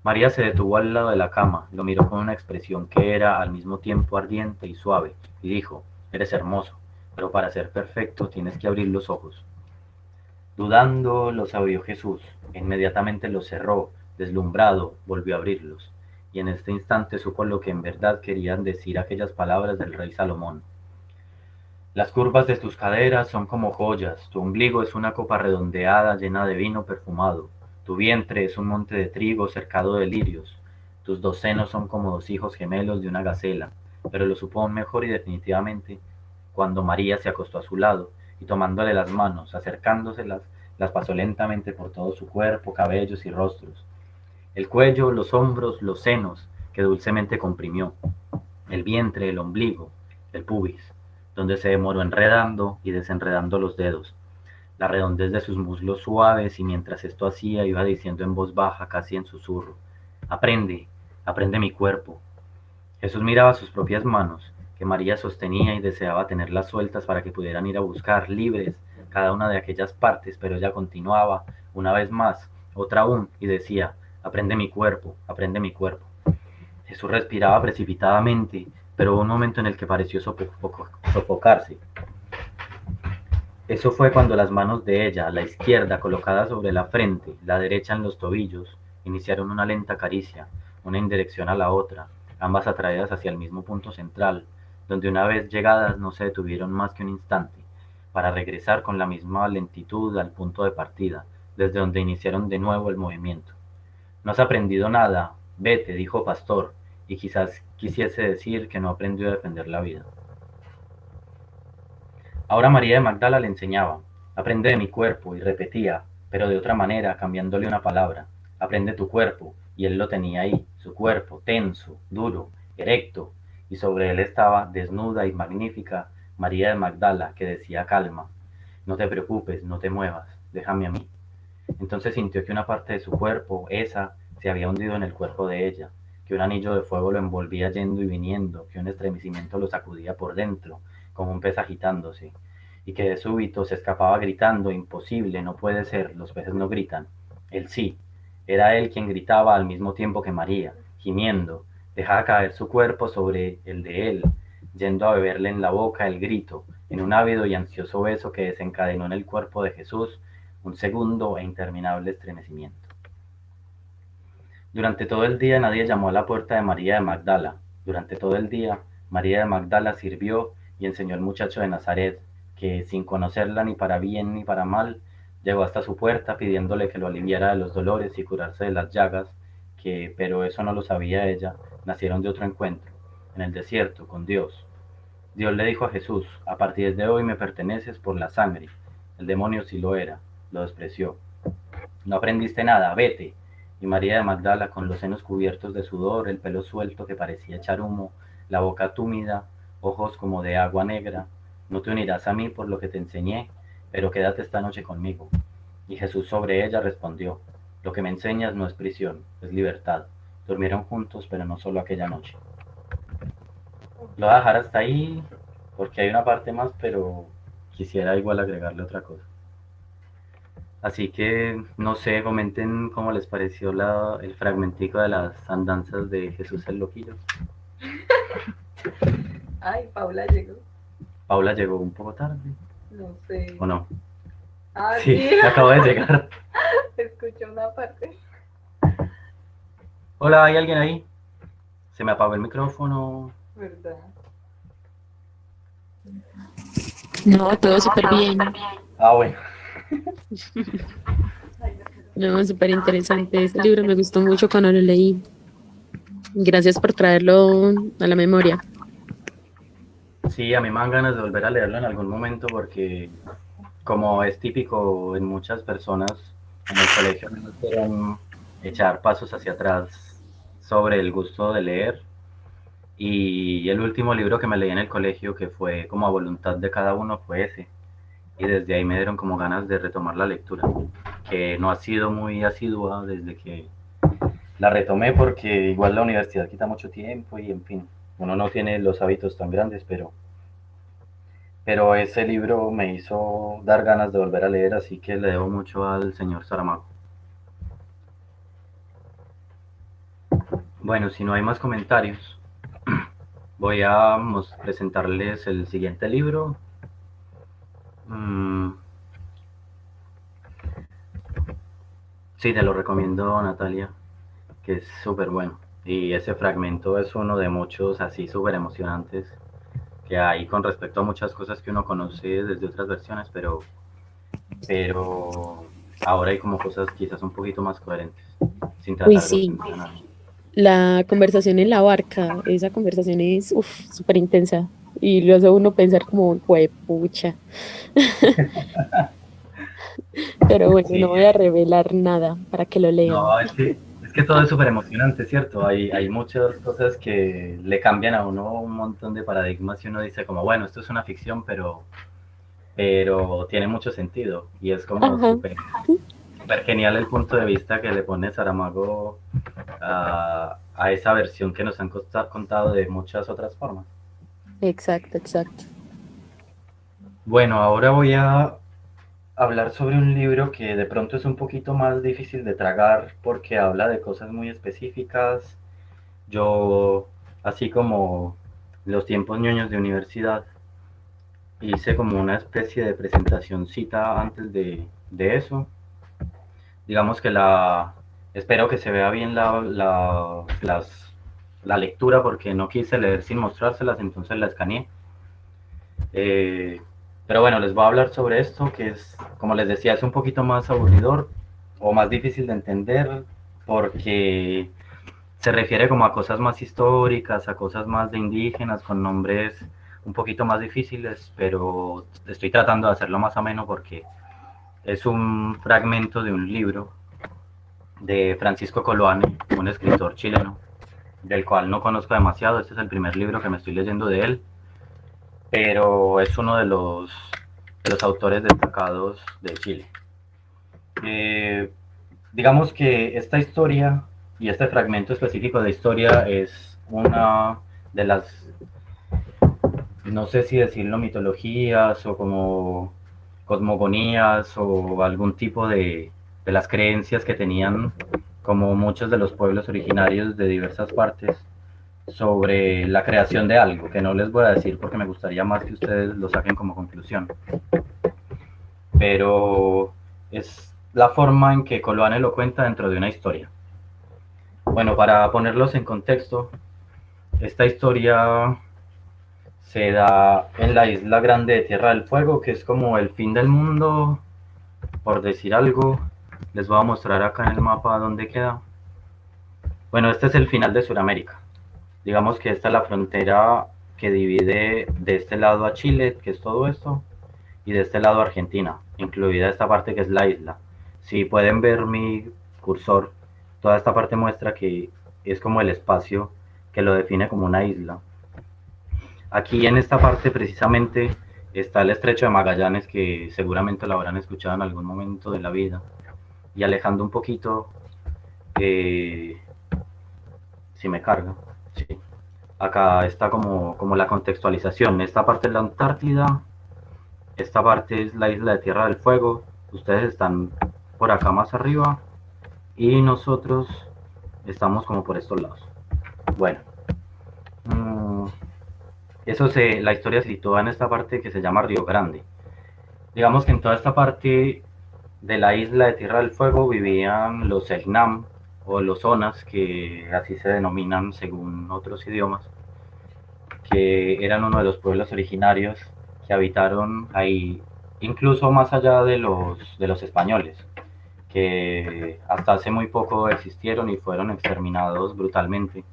María se detuvo al lado de la cama, lo miró con una expresión que era al mismo tiempo ardiente y suave, y dijo: eres hermoso, pero para ser perfecto tienes que abrir los ojos. Dudando, los abrió Jesús. Inmediatamente los cerró, deslumbrado, volvió a abrirlos. Y en este instante supo lo que en verdad querían decir aquellas palabras del rey Salomón. Las curvas de tus caderas son como joyas, tu ombligo es una copa redondeada llena de vino perfumado, tu vientre es un monte de trigo cercado de lirios, tus dos senos son como dos hijos gemelos de una gacela, pero lo supo aún mejor y definitivamente cuando María se acostó a su lado y tomándole las manos, acercándoselas, las pasó lentamente por todo su cuerpo, cabellos y rostros, el cuello, los hombros, los senos, que dulcemente comprimió, el vientre, el ombligo, el pubis, donde se demoró enredando y desenredando los dedos, la redondez de sus muslos suaves, y mientras esto hacía iba diciendo en voz baja, casi en susurro: aprende, aprende mi cuerpo. Jesús miraba sus propias manos, que María sostenía y deseaba tenerlas sueltas para que pudieran ir a buscar, libres, cada una de aquellas partes, pero ella continuaba, una vez más, otra aún, y decía: aprende mi cuerpo, aprende mi cuerpo. Jesús respiraba precipitadamente, pero hubo un momento en el que pareció sofocarse. Eso fue cuando las manos de ella, la izquierda colocada sobre la frente, la derecha en los tobillos, iniciaron una lenta caricia, una en dirección a la otra, ambas atraídas hacia el mismo punto central, donde una vez llegadas no se detuvieron más que un instante, para regresar con la misma lentitud al punto de partida, desde donde iniciaron de nuevo el movimiento. No has aprendido nada, vete, dijo Pastor, y quizás quisiese decir que no aprendió a defender la vida. Ahora María de Magdala le enseñaba: aprende de mi cuerpo, y repetía, pero de otra manera, cambiándole una palabra: aprende tu cuerpo, y él lo tenía ahí, su cuerpo, tenso, duro, erecto, y sobre él estaba, desnuda y magnífica, María de Magdala, que decía: calma, no te preocupes, no te muevas, déjame a mí. Entonces sintió que una parte de su cuerpo, esa, se había hundido en el cuerpo de ella, que un anillo de fuego lo envolvía yendo y viniendo, que un estremecimiento lo sacudía por dentro, como un pez agitándose, y que de súbito se escapaba gritando: imposible, no puede ser, los peces no gritan. Él sí, era él quien gritaba al mismo tiempo que María, gimiendo, dejaba caer su cuerpo sobre el de él, yendo a beberle en la boca el grito, en un ávido y ansioso beso que desencadenó en el cuerpo de Jesús un segundo e interminable estremecimiento. Durante todo el día nadie llamó a la puerta de María de Magdala. Durante todo el día María de Magdala sirvió y enseñó al muchacho de Nazaret, que, sin conocerla ni para bien ni para mal, llegó hasta su puerta pidiéndole que lo aliviara de los dolores y curarse de las llagas, que, pero eso no lo sabía ella, nacieron de otro encuentro, en el desierto, con Dios. Dios le dijo a Jesús: a partir de hoy me perteneces por la sangre. El demonio sí lo era, lo despreció. No aprendiste nada, vete. Y María de Magdala, con los senos cubiertos de sudor, el pelo suelto que parecía echar humo, la boca túmida, ojos como de agua negra, no te unirás a mí por lo que te enseñé, pero quédate esta noche conmigo. Y Jesús sobre ella respondió, lo que me enseñas no es prisión, es libertad. Durmieron juntos, pero no solo aquella noche. Lo voy a dejar hasta ahí, porque hay una parte más, pero quisiera igual agregarle otra cosa. Así que, no sé, comenten cómo les pareció el fragmentico de las andanzas de Jesús el Loquillo. Ay, Paula llegó. Paula llegó un poco tarde, No sé. ¿o no? Ah, Sí, sí. acabo de llegar. Escuché una parte. Hola, ¿hay alguien ahí? Se me apagó el micrófono. ¿Verdad? No, todo súper bien. Ah, bueno. No, súper interesante. Este libro me gustó mucho cuando lo leí. Gracias por traerlo a la memoria. Sí, a mí me dan ganas de volver a leerlo en algún momento porque, como es típico en muchas personas, en el colegio no quieren echar pasos hacia atrás sobre el gusto de leer. Y el último libro que me leí en el colegio, que fue como a voluntad de cada uno, fue ese. Y desde ahí me dieron como ganas de retomar la lectura, que no ha sido muy asidua desde que la retomé porque igual la universidad quita mucho tiempo y en fin, uno no tiene los hábitos tan grandes, pero ese libro me hizo dar ganas de volver a leer, así que le debo mucho al señor Saramago. Bueno, si no hay más comentarios, voy a presentarles el siguiente libro. Sí, te lo recomiendo, Natalia, que es súper bueno. Y ese fragmento es uno de muchos así súper emocionantes que hay con respecto a muchas cosas que uno conoce desde otras versiones, pero ahora hay como cosas quizás un poquito más coherentes, sin Uy, tratar de sí. ofender a nadie. La conversación en la barca, esa conversación es súper intensa. Y lo hace uno pensar como, pucha. Pero bueno, no Sí, voy a revelar nada para que lo lean. no, es que todo es súper emocionante, ¿cierto? Hay muchas cosas que le cambian a uno un montón de paradigmas y uno dice como, bueno, esto es una ficción, pero tiene mucho sentido y es como Ajá, súper genial el punto de vista que le pone Saramago a esa versión que nos han contado de muchas otras formas. exacto, exacto. Bueno, ahora voy a hablar sobre un libro que de pronto es un poquito más difícil de tragar porque habla de cosas muy específicas. Yo, así como los tiempos ñoños de universidad, hice como una especie de presentacioncita antes de eso. Digamos que espero que se vea bien la lectura porque no quise leer sin mostrárselas, entonces la escaneé. Eh, pero bueno, les voy a hablar sobre esto, que es, como les decía, es un poquito más aburridor o más difícil de entender porque se refiere como a cosas más históricas, a cosas más de indígenas, con nombres un poquito más difíciles, pero estoy tratando de hacerlo más ameno porque es un fragmento de un libro de Francisco Coloane, un escritor chileno, del cual no conozco demasiado. Este es el primer libro que me estoy leyendo de él, pero es uno de los autores destacados de Chile. Eh, digamos que esta historia y este fragmento específico de historia es una de las, no sé si decirlo, mitologías o como cosmogonías o algún tipo de las creencias que tenían como muchos de los pueblos originarios de diversas partes sobre la creación de algo, que no les voy a decir porque me gustaría más que ustedes lo saquen como conclusión. Pero es la forma en que Coloane lo cuenta dentro de una historia. Bueno, para ponerlos en contexto, esta historia se da en la isla grande de Tierra del Fuego, que es como el fin del mundo, por decir algo. Les voy a mostrar acá en el mapa dónde queda. Bueno, este es el final de Sudamérica. Digamos que esta es la frontera que divide de este lado a Chile, que es todo esto, y de este lado Argentina, incluida esta parte que es la isla. Si pueden ver mi cursor, toda esta parte muestra que es como el espacio que lo define como una isla. Aquí en esta parte precisamente está el estrecho de Magallanes, que seguramente lo habrán escuchado en algún momento de la vida. Y alejando un poquito, si me carga, sí. Acá está como la contextualización. Esta parte es la Antártida, esta parte es la isla de Tierra del Fuego. Ustedes están por acá más arriba y nosotros estamos como por estos lados. Bueno, la historia se sitúa en esta parte que se llama Río Grande. Digamos que en toda esta parte de la isla de Tierra del Fuego vivían los Selknam o los Onas, que así se denominan según otros idiomas, que eran uno de los pueblos originarios que habitaron ahí, incluso más allá de los españoles, que hasta hace muy poco existieron y fueron exterminados brutalmente.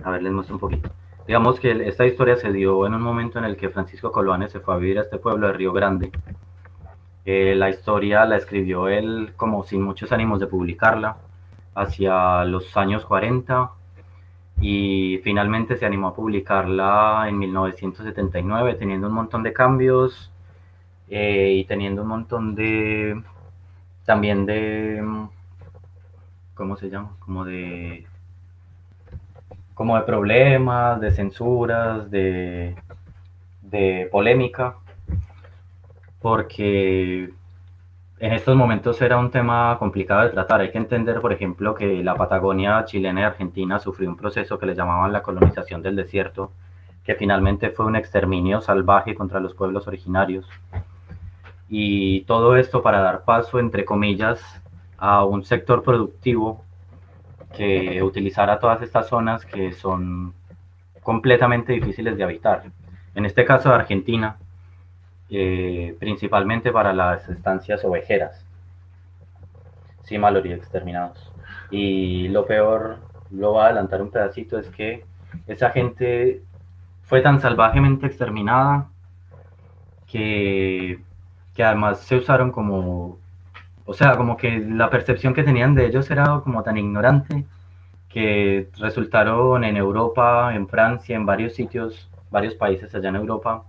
A ver, les muestro un poquito. Digamos que esta historia se dio en un momento en el que Francisco Coloane se fue a vivir a este pueblo de Río Grande. La historia la escribió él como sin muchos ánimos de publicarla, hacia los años 40, y finalmente se animó a publicarla en 1979, teniendo un montón de cambios y teniendo un montón de, también de, ¿cómo se llama? Como de problemas, de censuras, de polémica, porque en estos momentos era un tema complicado de tratar. Hay que entender, por ejemplo, que la Patagonia chilena y argentina sufrió un proceso que le llamaban la colonización del desierto, que finalmente fue un exterminio salvaje contra los pueblos originarios. Y todo esto para dar paso, entre comillas, a un sector productivo que utilizara todas estas zonas que son completamente difíciles de habitar. En este caso de Argentina, principalmente para las estancias ovejeras, sí, Mallory, exterminados. Y lo peor, lo voy a adelantar un pedacito, es que esa gente fue tan salvajemente exterminada que además se usaron como, o sea, como que la percepción que tenían de ellos era como tan ignorante que resultaron en Europa, en Francia, en varios sitios, varios países allá en Europa,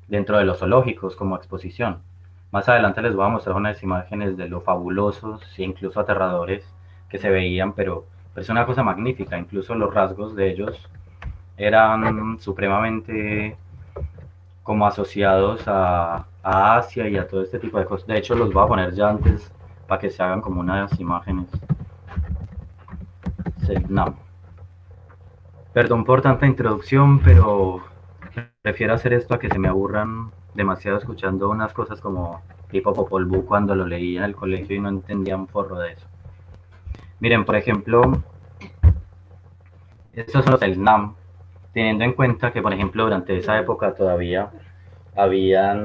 dentro de los zoológicos como exposición. Más adelante les voy a mostrar unas imágenes de lo fabulosos e incluso aterradores que se veían, pero es una cosa magnífica. Incluso los rasgos de ellos eran supremamente como asociados a Asia y a todo este tipo de cosas. De hecho, los voy a poner ya antes para que se hagan como unas imágenes. No. Perdón por tanta introducción, pero prefiero hacer esto a que se me aburran demasiado escuchando unas cosas como tipo Popol Vuh cuando lo leí en el colegio y no entendía un forro de eso. Miren, por ejemplo, estos son los Selknam, teniendo en cuenta que, por ejemplo, durante esa época todavía había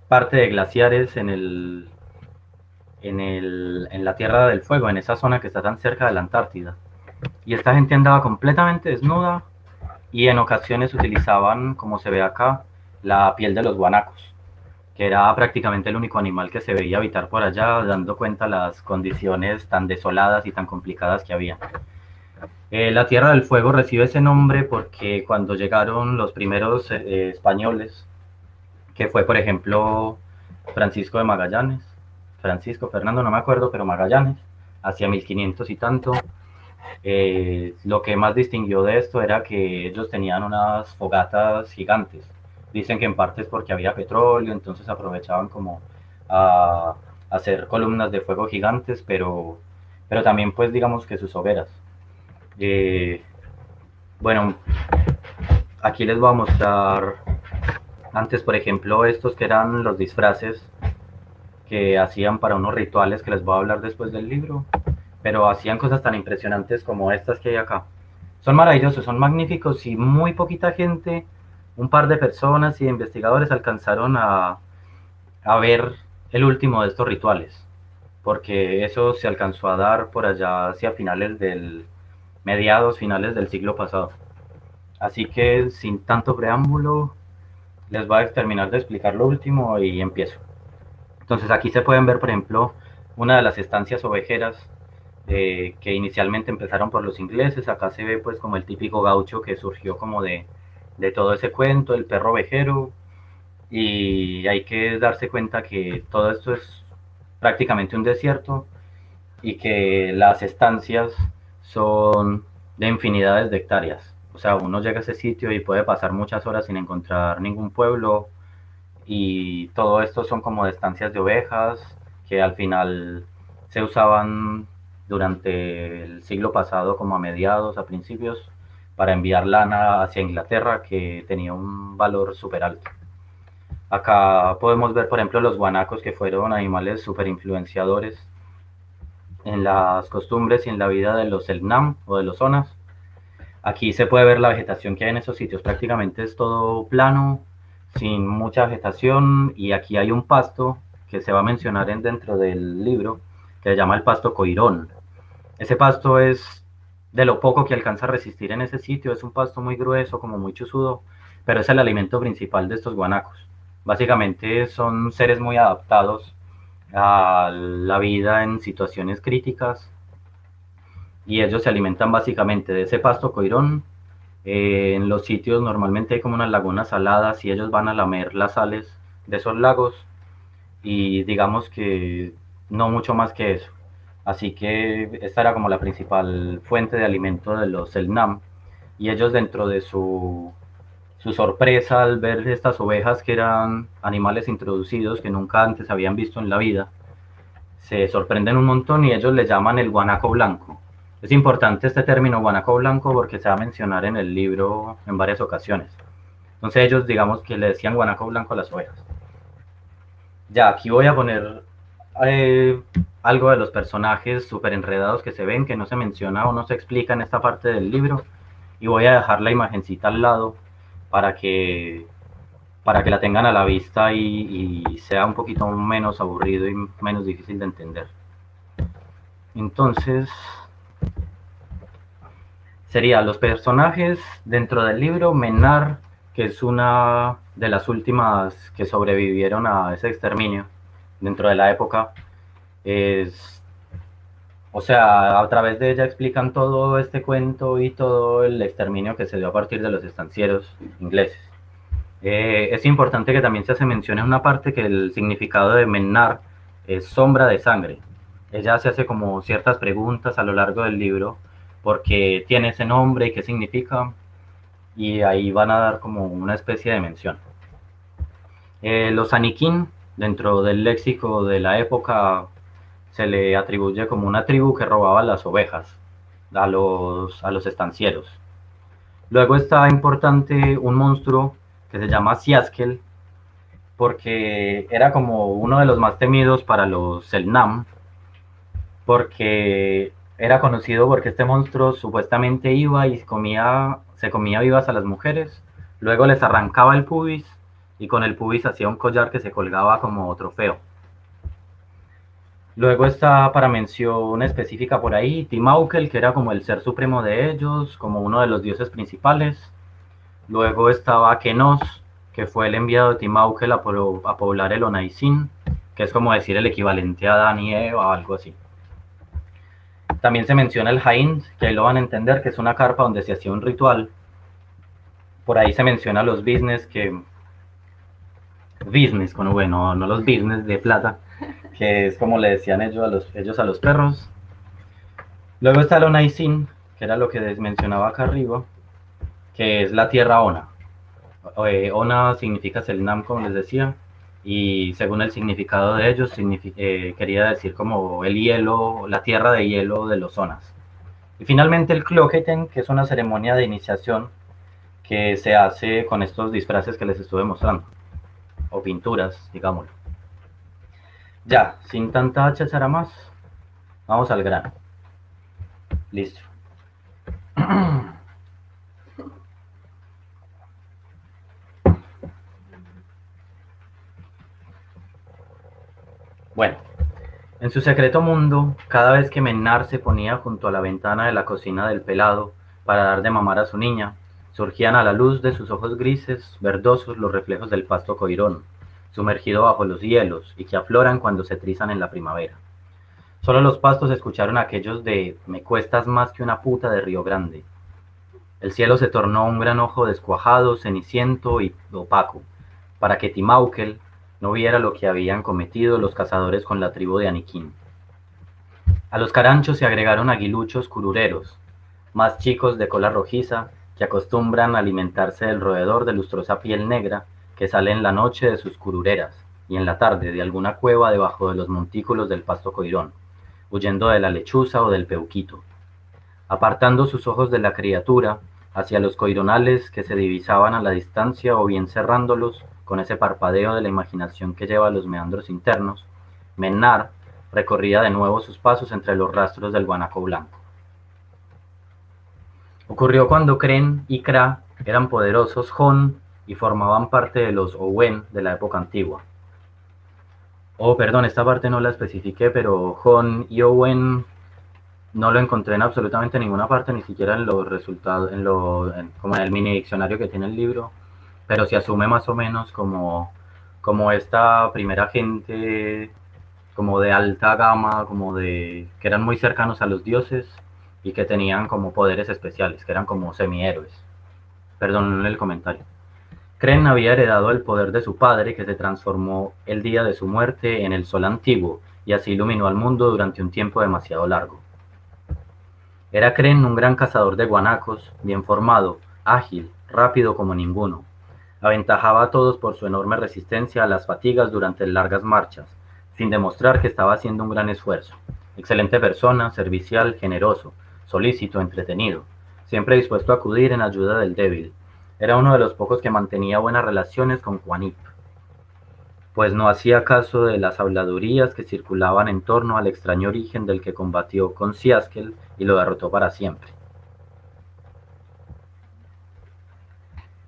parte de glaciares en la Tierra del Fuego, en esa zona que está tan cerca de la Antártida. Y esta gente andaba completamente desnuda y en ocasiones utilizaban, como se ve acá, la piel de los guanacos, que era prácticamente el único animal que se veía habitar por allá, dando cuenta las condiciones tan desoladas y tan complicadas que había. La Tierra del Fuego recibe ese nombre porque cuando llegaron los primeros españoles, que fue por ejemplo Francisco de Magallanes, Fernando, no me acuerdo, pero Magallanes, hacia 1500 y tanto, lo que más distinguió de esto era que ellos tenían unas fogatas gigantes. Dicen que en parte es porque había petróleo, entonces aprovechaban como a hacer columnas de fuego gigantes, pero también pues digamos que sus hogueras. Bueno, aquí les voy a mostrar antes, por ejemplo, estos que eran los disfraces que hacían para unos rituales que les voy a hablar después del libro, pero hacían cosas tan impresionantes como estas que hay acá. Son maravillosos, son magníficos y muy poquita gente, un par de personas y investigadores alcanzaron a ver el último de estos rituales, porque eso se alcanzó a dar por allá hacia finales del siglo pasado. Así que sin tanto preámbulo, les voy a terminar de explicar lo último y empiezo. Entonces aquí se pueden ver, por ejemplo, una de las estancias ovejeras que inicialmente empezaron por los ingleses. Acá se ve pues como el típico gaucho que surgió como de todo ese cuento, el perro ovejero, y hay que darse cuenta que todo esto es prácticamente un desierto y que las estancias son de infinidades de hectáreas. O sea, uno llega a ese sitio y puede pasar muchas horas sin encontrar ningún pueblo, y todo esto son como de estancias de ovejas que al final se usaban durante el siglo pasado, como a mediados, a principios, para enviar lana hacia Inglaterra, que tenía un valor súper alto. Acá podemos ver, por ejemplo, los guanacos, que fueron animales súper influenciadores en las costumbres y en la vida de los Selknam o de los zonas. Aquí se puede ver la vegetación que hay en esos sitios, prácticamente es todo plano, sin mucha vegetación, y aquí hay un pasto que se va a mencionar dentro del libro, que se llama el pasto coirón. Ese pasto es de lo poco que alcanza a resistir en ese sitio, es un pasto muy grueso, como muy chuzudo, pero es el alimento principal de estos guanacos. Básicamente son seres muy adaptados a la vida en situaciones críticas, y ellos se alimentan básicamente de ese pasto coirón. En los sitios normalmente hay como unas lagunas saladas y ellos van a lamer las sales de esos lagos, y digamos que no mucho más que eso. Así que esta era como la principal fuente de alimento de los Selknam, y ellos, dentro de su sorpresa al ver estas ovejas, que eran animales introducidos que nunca antes habían visto en la vida, se sorprenden un montón y ellos le llaman el guanaco blanco. Es importante este término guanaco blanco porque se va a mencionar en el libro en varias ocasiones. Entonces ellos, digamos que le decían guanaco blanco a las ovejas. Ya, aquí voy a poner eh, algo de los personajes súper enredados que se ven, que no se menciona o no se explica en esta parte del libro, y voy a dejar la imagencita al lado para que, para que la tengan a la vista y sea un poquito menos aburrido y menos difícil de entender. Entonces, serían los personajes dentro del libro. Mennar, que es una de las últimas que sobrevivieron a ese exterminio dentro de la época. O sea, a través de ella explican todo este cuento y todo el exterminio que se dio a partir de los estancieros ingleses. Es importante que también se hace mención en una parte que el significado de Mennar es sombra de sangre. Ella se hace como ciertas preguntas a lo largo del libro, porque tiene ese nombre y qué significa, y ahí van a dar como una especie de mención. Los Anikin, dentro del léxico de la época, se le atribuye como una tribu que robaba las ovejas a los estancieros. Luego está importante un monstruo que se llama Siaskel, porque era como uno de los más temidos para los Selknam, porque era conocido porque este monstruo supuestamente iba y se comía vivas a las mujeres, luego les arrancaba el pubis, y con el pubis hacía un collar que se colgaba como trofeo. Luego está, para mención específica por ahí, Timaukel, que era como el ser supremo de ellos, como uno de los dioses principales. Luego estaba Kenos, que fue el enviado de Timaukel a poblar el Onaizin, que es como decir el equivalente a Adán y Eva o algo así. También se menciona el Hain, que ahí lo van a entender, que es una carpa donde se hacía un ritual. Por ahí se menciona los business, business con V, no los business de plata, que es como le decían ellos a los perros. Luego está el Onaizin, que era lo que les mencionaba acá arriba, que es la tierra Ona. Ona significa Selknam, como les decía, y según el significado de ellos, quería decir como el hielo, la tierra de hielo de los Onas. Y finalmente el Cloqueten, que es una ceremonia de iniciación que se hace con estos disfraces que les estuve mostrando, o pinturas, digámoslo. Ya, sin tanta cháchara más, vamos al grano. Listo. Bueno, en su secreto mundo, cada vez que Mennar se ponía junto a la ventana de la cocina del pelado para dar de mamar a su niña, Surgían a la luz de sus ojos grises, verdosos los reflejos del pasto coirón, sumergido bajo los hielos y que afloran cuando se trizan en la primavera. Solo los pastos escucharon aquellos de "me cuestas más que una puta de Río Grande". El cielo se tornó un gran ojo descuajado, ceniciento y opaco, para que Timauquel no viera lo que habían cometido los cazadores con la tribu de Aniquín. A los caranchos se agregaron aguiluchos curureros, más chicos de cola rojiza, que acostumbran a alimentarse del roedor de lustrosa piel negra que sale en la noche de sus curureras y en la tarde de alguna cueva debajo de los montículos del pasto coirón, huyendo de la lechuza o del peuquito. Apartando sus ojos de la criatura hacia los coironales que se divisaban a la distancia o bien cerrándolos con ese parpadeo de la imaginación que lleva a los meandros internos, Mennar recorría de nuevo sus pasos entre los rastros del guanaco blanco. Ocurrió cuando Kren y Kra eran poderosos Jon y formaban parte de los Owen de la época antigua. Perdón, esta parte no la especifiqué, pero Jon y Owen no lo encontré en absolutamente ninguna parte, ni siquiera en los resultados, como en el mini diccionario que tiene el libro, pero se asume más o menos como esta primera gente como de alta gama, que eran muy cercanos a los dioses y que tenían como poderes especiales, que eran como semihéroes. Perdón el comentario. Kren había heredado el poder de su padre, que se transformó el día de su muerte en el sol antiguo, y así iluminó al mundo durante un tiempo demasiado largo. Era Kren un gran cazador de guanacos, bien formado, ágil, rápido como ninguno. Aventajaba a todos por su enorme resistencia a las fatigas durante largas marchas, sin demostrar que estaba haciendo un gran esfuerzo. Excelente persona, servicial, generoso, solícito, entretenido, siempre dispuesto a acudir en ayuda del débil. Era uno de los pocos que mantenía buenas relaciones con Juanip, pues no hacía caso de las habladurías que circulaban en torno al extraño origen del que combatió con Siaskel y lo derrotó para siempre.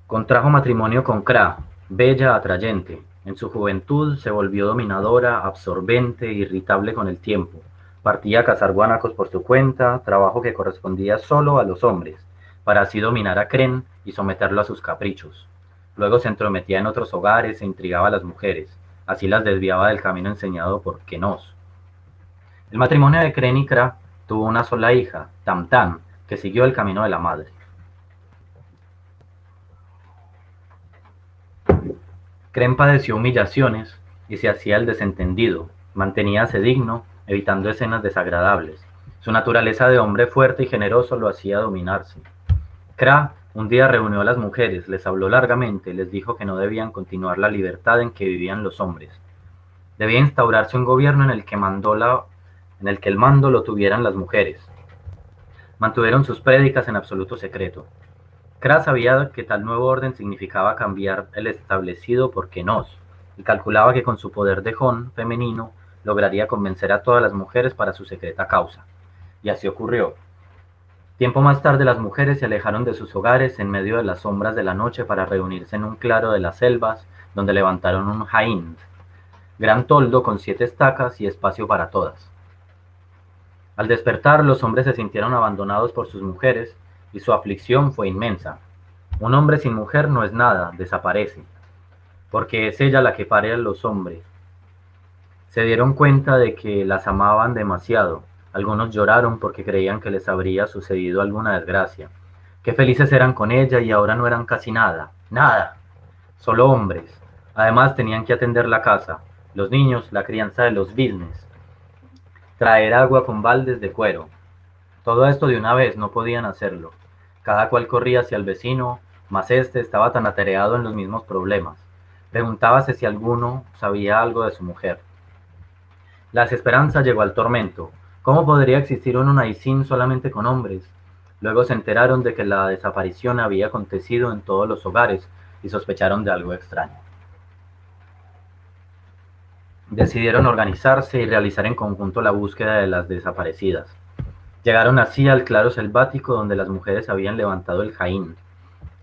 Contrajo matrimonio con Kra, bella, atrayente. En su juventud se volvió dominadora, absorbente, irritable con el tiempo. Partía a cazar guanacos por su cuenta, trabajo que correspondía solo a los hombres, para así dominar a Kren y someterlo a sus caprichos. Luego se entrometía en otros hogares e intrigaba a las mujeres, así las desviaba del camino enseñado por Kenos. El matrimonio de Kren y Kra tuvo una sola hija, Tamtam, que siguió el camino de la madre. Kren padeció humillaciones y se hacía el desentendido, manteníase digno, evitando escenas desagradables. Su naturaleza de hombre fuerte y generoso lo hacía dominarse. Kra un día reunió a las mujeres, les habló largamente, les dijo que no debían continuar la libertad en que vivían los hombres. Debía instaurarse un gobierno en el que el mando lo tuvieran las mujeres. Mantuvieron sus prédicas en absoluto secreto. Kra sabía que tal nuevo orden significaba cambiar el establecido por Kenos, y calculaba que con su poder de Jon femenino lograría convencer a todas las mujeres para su secreta causa. Y así ocurrió. Tiempo más tarde las mujeres se alejaron de sus hogares en medio de las sombras de la noche para reunirse en un claro de las selvas, donde levantaron un Haínd, gran toldo con 7 estacas y espacio para todas. Al despertar, los hombres se sintieron abandonados por sus mujeres, y su aflicción fue inmensa. Un hombre sin mujer no es nada, desaparece, porque es ella la que pare a los hombres. Se dieron cuenta de que las amaban demasiado. Algunos lloraron porque creían que les habría sucedido alguna desgracia. Qué felices eran con ella y ahora no eran casi nada. Nada. Solo hombres. Además tenían que atender la casa, los niños, la crianza de los business, traer agua con baldes de cuero. Todo esto de una vez no podían hacerlo. Cada cual corría hacia el vecino, mas este estaba tan atareado en los mismos problemas. Preguntábase si alguno sabía algo de su mujer. La desesperanza llegó al tormento. ¿Cómo podría existir un Unaizin solamente con hombres? Luego se enteraron de que la desaparición había acontecido en todos los hogares y sospecharon de algo extraño. Decidieron organizarse y realizar en conjunto la búsqueda de las desaparecidas. Llegaron así al claro selvático donde las mujeres habían levantado el Haínd.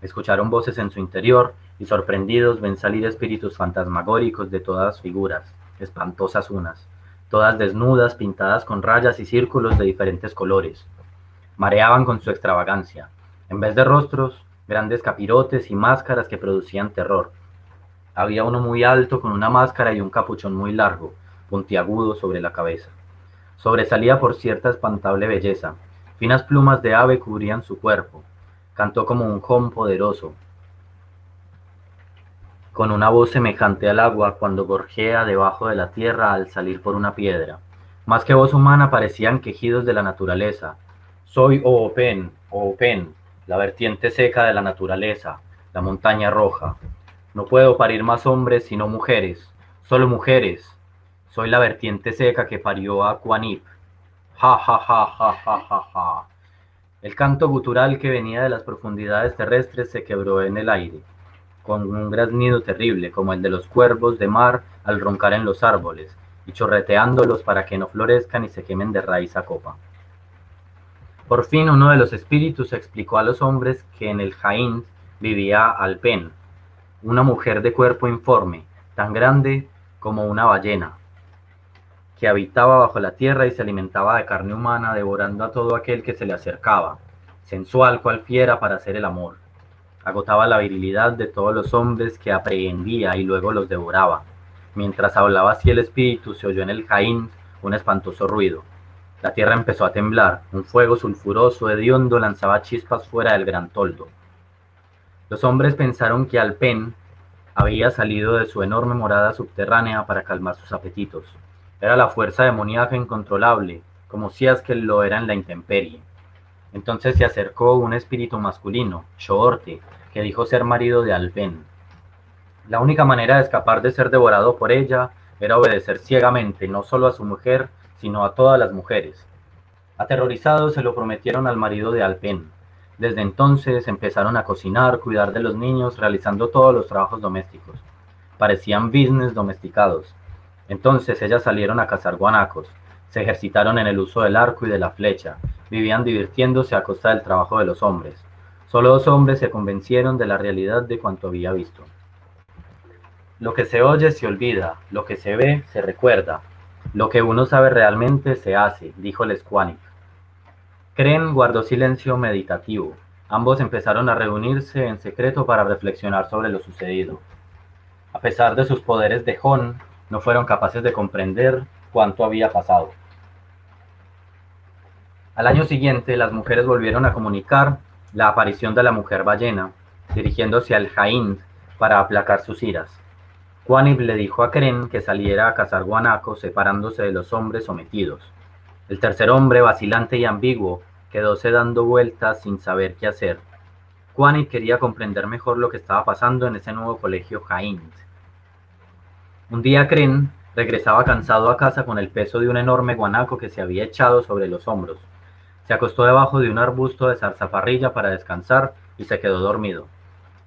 Escucharon voces en su interior y sorprendidos ven salir espíritus fantasmagóricos de todas figuras, espantosas unas, todas desnudas, pintadas con rayas y círculos de diferentes colores. Mareaban con su extravagancia. En vez de rostros, grandes capirotes y máscaras que producían terror. Había uno muy alto con una máscara y un capuchón muy largo, puntiagudo sobre la cabeza. Sobresalía por cierta espantable belleza. Finas plumas de ave cubrían su cuerpo. Cantó como un jon poderoso, con una voz semejante al agua cuando gorjea debajo de la tierra al salir por una piedra. Más que voz humana parecían quejidos de la naturaleza. Soy Oopen, la vertiente seca de la naturaleza, la montaña roja. No puedo parir más hombres sino mujeres, solo mujeres. Soy la vertiente seca que parió a Quanip. Ja, ja, ja, ja, ja, ja, ja. El canto gutural que venía de las profundidades terrestres se quebró en el aire, con un graznido terrible, como el de los cuervos de mar al roncar en los árboles, y chorreteándolos para que no florezcan y se quemen de raíz a copa. Por fin uno de los espíritus explicó a los hombres que en el Jaín vivía Alpen, una mujer de cuerpo informe, tan grande como una ballena, que habitaba bajo la tierra y se alimentaba de carne humana, devorando a todo aquel que se le acercaba, sensual cual fiera para hacer el amor. Agotaba la virilidad de todos los hombres que aprehendía y luego los devoraba. Mientras hablaba así el espíritu, se oyó en el Jaín un espantoso ruido. La tierra empezó a temblar, un fuego sulfuroso hediondo lanzaba chispas fuera del gran toldo. Los hombres pensaron que Alpen había salido de su enorme morada subterránea para calmar sus apetitos. Era la fuerza demoníaca incontrolable, como si es que lo era en la intemperie. Entonces se acercó un espíritu masculino, Shoorte, que dijo ser marido de Alpen. La única manera de escapar de ser devorado por ella era obedecer ciegamente no solo a su mujer, sino a todas las mujeres. Aterrorizados se lo prometieron al marido de Alpen. Desde entonces empezaron a cocinar, cuidar de los niños, realizando todos los trabajos domésticos. Parecían business domesticados. Entonces ellas salieron a cazar guanacos, se ejercitaron en el uso del arco y de la flecha, vivían divirtiéndose a costa del trabajo de los hombres. Solo 2 hombres se convencieron de la realidad de cuanto había visto. Lo que se oye se olvida, lo que se ve se recuerda, lo que uno sabe realmente se hace, dijo el Squanic. Kren guardó silencio meditativo. Ambos empezaron a reunirse en secreto para reflexionar sobre lo sucedido. A pesar de sus poderes de Jon, no fueron capaces de comprender cuánto había pasado. Al año siguiente, las mujeres volvieron a comunicar la aparición de la mujer ballena, dirigiéndose al Jaín para aplacar sus iras. Quanip le dijo a Kren que saliera a cazar guanacos separándose de los hombres sometidos. El tercer hombre, vacilante y ambiguo, quedóse dando vueltas sin saber qué hacer. Quanip quería comprender mejor lo que estaba pasando en ese nuevo colegio Jaín. Un día Kren regresaba cansado a casa con el peso de un enorme guanaco que se había echado sobre los hombros. Se acostó debajo de un arbusto de zarzaparrilla para descansar y se quedó dormido.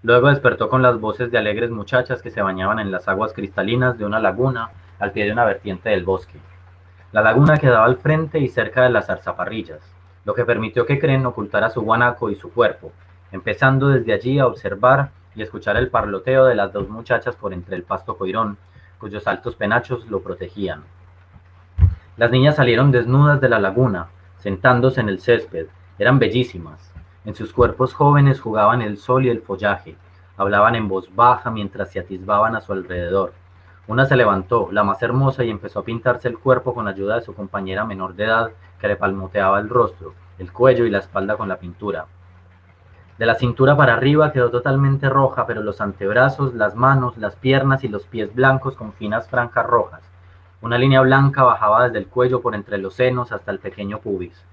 Luego despertó con las voces de alegres muchachas que se bañaban en las aguas cristalinas de una laguna al pie de una vertiente del bosque. La laguna quedaba al frente y cerca de las zarzaparrillas, lo que permitió que Kren ocultara su guanaco y su cuerpo, empezando desde allí a observar y escuchar el parloteo de las 2 muchachas por entre el pasto coirón, cuyos altos penachos lo protegían. Las niñas salieron desnudas de la laguna, sentándose en el césped. Eran bellísimas. En sus cuerpos jóvenes jugaban el sol y el follaje. Hablaban en voz baja mientras se atisbaban a su alrededor. Una se levantó, la más hermosa, y empezó a pintarse el cuerpo con ayuda de su compañera menor de edad, que le palmoteaba el rostro, el cuello y la espalda con la pintura. De la cintura para arriba quedó totalmente roja, pero los antebrazos, las manos, las piernas y los pies blancos con finas franjas rojas. Una línea blanca bajaba desde el cuello por entre los senos hasta el pequeño pubis.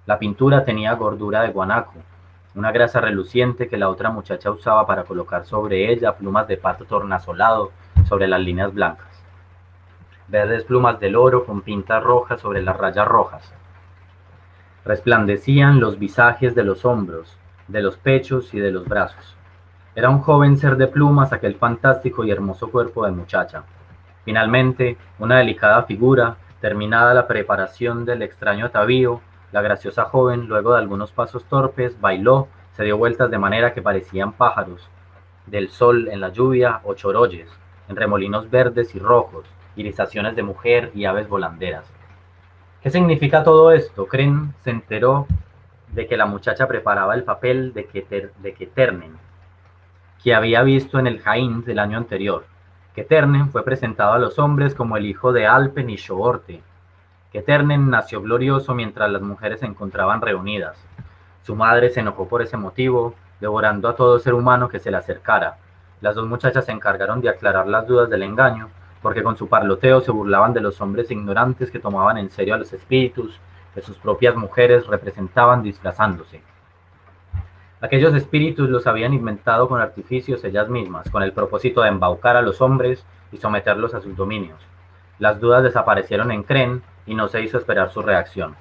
La pintura tenía gordura de guanaco, una grasa reluciente que la otra muchacha usaba para colocar sobre ella plumas de pato tornasolado sobre las líneas blancas. Verdes plumas del oro con pintas rojas sobre las rayas rojas. Resplandecían los visajes de los hombros, de los pechos y de los brazos. Era un joven ser de plumas aquel fantástico y hermoso cuerpo de muchacha. Finalmente, una delicada figura, terminada la preparación del extraño atavío, la graciosa joven, luego de algunos pasos torpes, bailó, se dio vueltas de manera que parecían pájaros del sol en la lluvia o chorolles, en remolinos verdes y rojos, irisaciones de mujer y aves volanderas. ¿Qué significa todo esto? Kren se enteró de que la muchacha preparaba el papel de Ketternen, que había visto en el Jaín del año anterior. Ketternen fue presentado a los hombres como el hijo de Alpen y Shoorte. Ketternen nació glorioso mientras las mujeres se encontraban reunidas. Su madre se enojó por ese motivo, devorando a todo ser humano que se le acercara. Las dos muchachas se encargaron de aclarar las dudas del engaño, porque con su parloteo se burlaban de los hombres ignorantes que tomaban en serio a los espíritus que sus propias mujeres representaban disfrazándose. Aquellos espíritus los habían inventado con artificios ellas mismas, con el propósito de embaucar a los hombres y someterlos a sus dominios. Las dudas desaparecieron en Kren y no se hizo esperar su reacción.